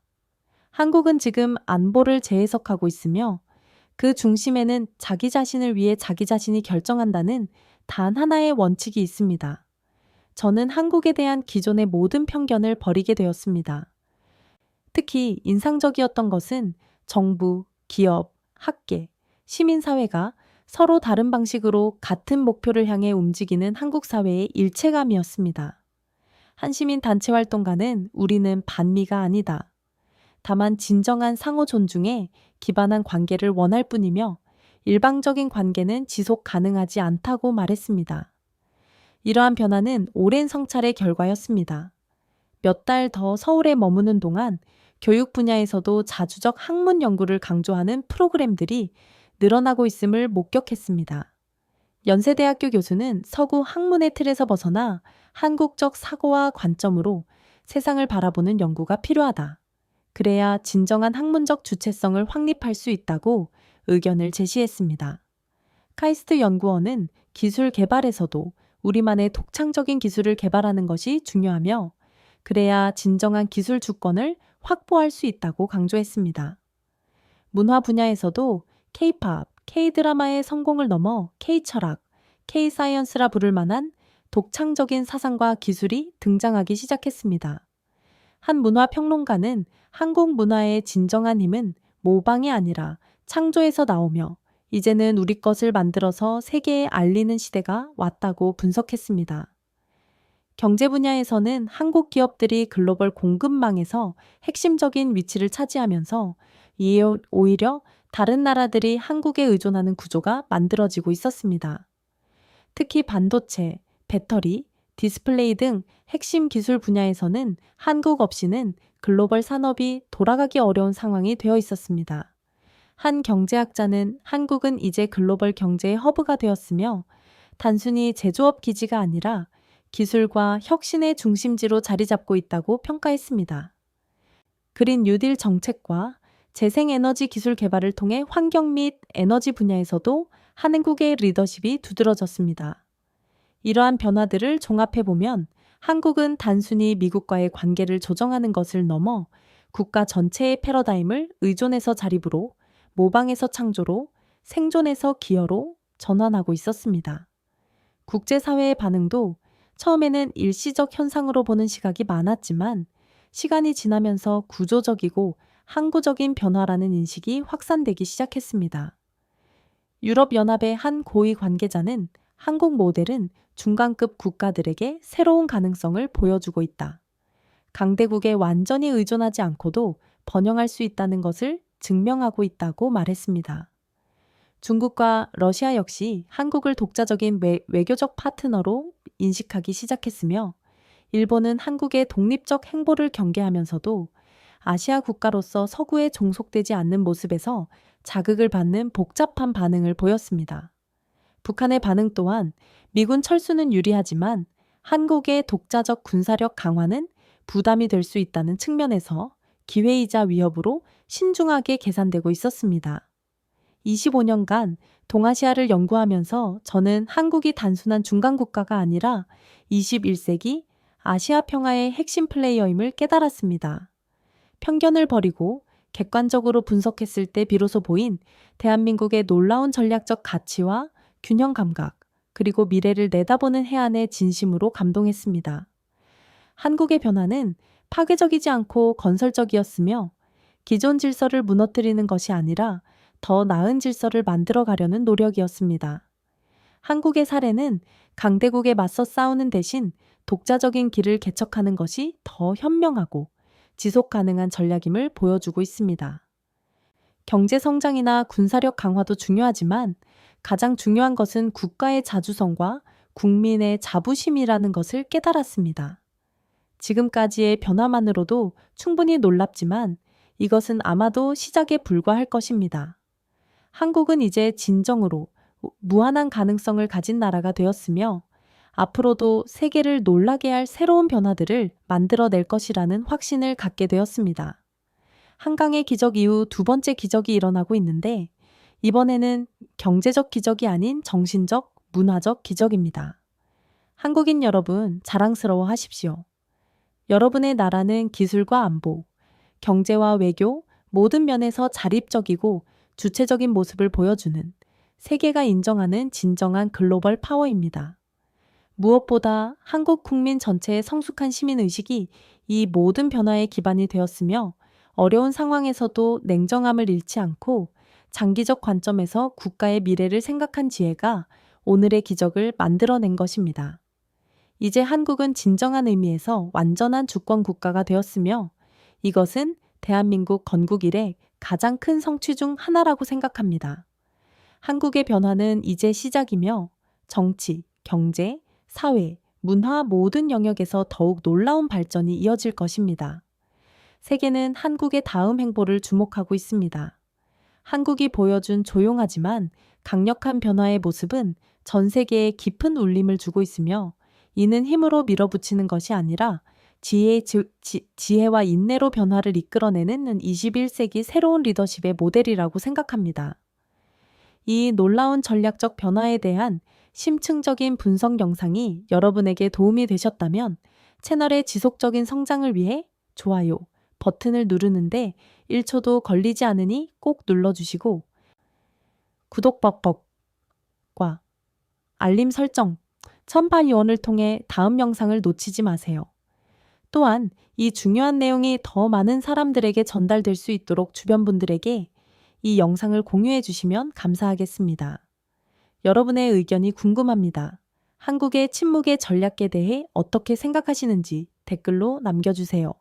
한국은 지금 안보를 재해석하고 있으며 그 중심에는 자기 자신을 위해 자기 자신이 결정한다는 단 하나의 원칙이 있습니다. 저는 한국에 대한 기존의 모든 편견을 버리게 되었습니다. 특히 인상적이었던 것은 정부, 기업, 학계, 시민사회가 서로 다른 방식으로 같은 목표를 향해 움직이는 한국 사회의 일체감이었습니다. 한 시민단체 활동가는 우리는 반미가 아니다. 다만 진정한 상호 존중에 기반한 관계를 원할 뿐이며 일방적인 관계는 지속 가능하지 않다고 말했습니다. 이러한 변화는 오랜 성찰의 결과였습니다. 몇 달 더 서울에 머무는 동안 교육 분야에서도 자주적 학문 연구를 강조하는 프로그램들이 늘어나고 있음을 목격했습니다. 연세대학교 교수는 서구 학문의 틀에서 벗어나 한국적 사고와 관점으로 세상을 바라보는 연구가 필요하다. 그래야 진정한 학문적 주체성을 확립할 수 있다고 의견을 제시했습니다. 카이스트 연구원은 기술 개발에서도 우리만의 독창적인 기술을 개발하는 것이 중요하며 그래야 진정한 기술 주권을 확보할 수 있다고 강조했습니다. 문화 분야에서도 K-팝, K-드라마의 성공을 넘어 K-철학, K-사이언스라 부를 만한 독창적인 사상과 기술이 등장하기 시작했습니다. 한 문화평론가는 한국 문화의 진정한 힘은 모방이 아니라 창조에서 나오며 이제는 우리 것을 만들어서 세계에 알리는 시대가 왔다고 분석했습니다. 경제 분야에서는 한국 기업들이 글로벌 공급망에서 핵심적인 위치를 차지하면서 오히려 다른 나라들이 한국에 의존하는 구조가 만들어지고 있었습니다. 특히 반도체, 배터리, 디스플레이 등 핵심 기술 분야에서는 한국 없이는 글로벌 산업이 돌아가기 어려운 상황이 되어 있었습니다. 한 경제학자는 한국은 이제 글로벌 경제의 허브가 되었으며 단순히 제조업 기지가 아니라 기술과 혁신의 중심지로 자리 잡고 있다고 평가했습니다. 그린 뉴딜 정책과 재생에너지 기술 개발을 통해 환경 및 에너지 분야에서도 한국의 리더십이 두드러졌습니다. 이러한 변화들을 종합해보면 한국은 단순히 미국과의 관계를 조정하는 것을 넘어 국가 전체의 패러다임을 의존에서 자립으로, 모방에서 창조로, 생존에서 기여로 전환하고 있었습니다. 국제사회의 반응도 처음에는 일시적 현상으로 보는 시각이 많았지만 시간이 지나면서 구조적이고 항구적인 변화라는 인식이 확산되기 시작했습니다. 유럽연합의 한 고위 관계자는 한국 모델은 중간급 국가들에게 새로운 가능성을 보여주고 있다. 강대국에 완전히 의존하지 않고도 번영할 수 있다는 것을 증명하고 있다고 말했습니다. 중국과 러시아 역시 한국을 독자적인 외교적 파트너로 인식하기 시작했으며, 일본은 한국의 독립적 행보를 경계하면서도 아시아 국가로서 서구에 종속되지 않는 모습에서 자극을 받는 복잡한 반응을 보였습니다. 북한의 반응 또한 미군 철수는 유리하지만 한국의 독자적 군사력 강화는 부담이 될 수 있다는 측면에서 기회이자 위협으로 신중하게 계산되고 있었습니다. 25년간 동아시아를 연구하면서 저는 한국이 단순한 중간 국가가 아니라 21세기 아시아 평화의 핵심 플레이어임을 깨달았습니다. 편견을 버리고 객관적으로 분석했을 때 비로소 보인 대한민국의 놀라운 전략적 가치와 균형 감각, 그리고 미래를 내다보는 해안의 진심으로 감동했습니다. 한국의 변화는 파괴적이지 않고 건설적이었으며, 기존 질서를 무너뜨리는 것이 아니라 더 나은 질서를 만들어 가려는 노력이었습니다. 한국의 사례는 강대국에 맞서 싸우는 대신 독자적인 길을 개척하는 것이 더 현명하고 지속 가능한 전략임을 보여주고 있습니다. 경제 성장이나 군사력 강화도 중요하지만 가장 중요한 것은 국가의 자주성과 국민의 자부심이라는 것을 깨달았습니다. 지금까지의 변화만으로도 충분히 놀랍지만 이것은 아마도 시작에 불과할 것입니다. 한국은 이제 진정으로 무한한 가능성을 가진 나라가 되었으며, 앞으로도 세계를 놀라게 할 새로운 변화들을 만들어낼 것이라는 확신을 갖게 되었습니다. 한강의 기적 이후 두 번째 기적이 일어나고 있는데, 이번에는 경제적 기적이 아닌 정신적, 문화적 기적입니다. 한국인 여러분, 자랑스러워 하십시오. 여러분의 나라는 기술과 안보, 경제와 외교, 모든 면에서 자립적이고 주체적인 모습을 보여주는, 세계가 인정하는 진정한 글로벌 파워입니다. 무엇보다 한국 국민 전체의 성숙한 시민의식이 이 모든 변화의 기반이 되었으며, 어려운 상황에서도 냉정함을 잃지 않고 장기적 관점에서 국가의 미래를 생각한 지혜가 오늘의 기적을 만들어낸 것입니다. 이제 한국은 진정한 의미에서 완전한 주권 국가가 되었으며, 이것은 대한민국 건국 이래 가장 큰 성취 중 하나라고 생각합니다. 한국의 변화는 이제 시작이며 정치, 경제, 사회, 문화 모든 영역에서 더욱 놀라운 발전이 이어질 것입니다. 세계는 한국의 다음 행보를 주목하고 있습니다. 한국이 보여준 조용하지만 강력한 변화의 모습은 전 세계에 깊은 울림을 주고 있으며, 이는 힘으로 밀어붙이는 것이 아니라 지혜와 인내로 변화를 이끌어내는 21세기 새로운 리더십의 모델이라고 생각합니다. 이 놀라운 전략적 변화에 대한 심층적인 분석 영상이 여러분에게 도움이 되셨다면 채널의 지속적인 성장을 위해 좋아요 버튼을 누르는데 1초도 걸리지 않으니 꼭 눌러주시고, 구독 벅벅과 알림 설정, 첨파이원을 통해 다음 영상을 놓치지 마세요. 또한 이 중요한 내용이 더 많은 사람들에게 전달될 수 있도록 주변 분들에게 이 영상을 공유해 주시면 감사하겠습니다. 여러분의 의견이 궁금합니다. 한국의 침묵의 전략에 대해 어떻게 생각하시는지 댓글로 남겨주세요.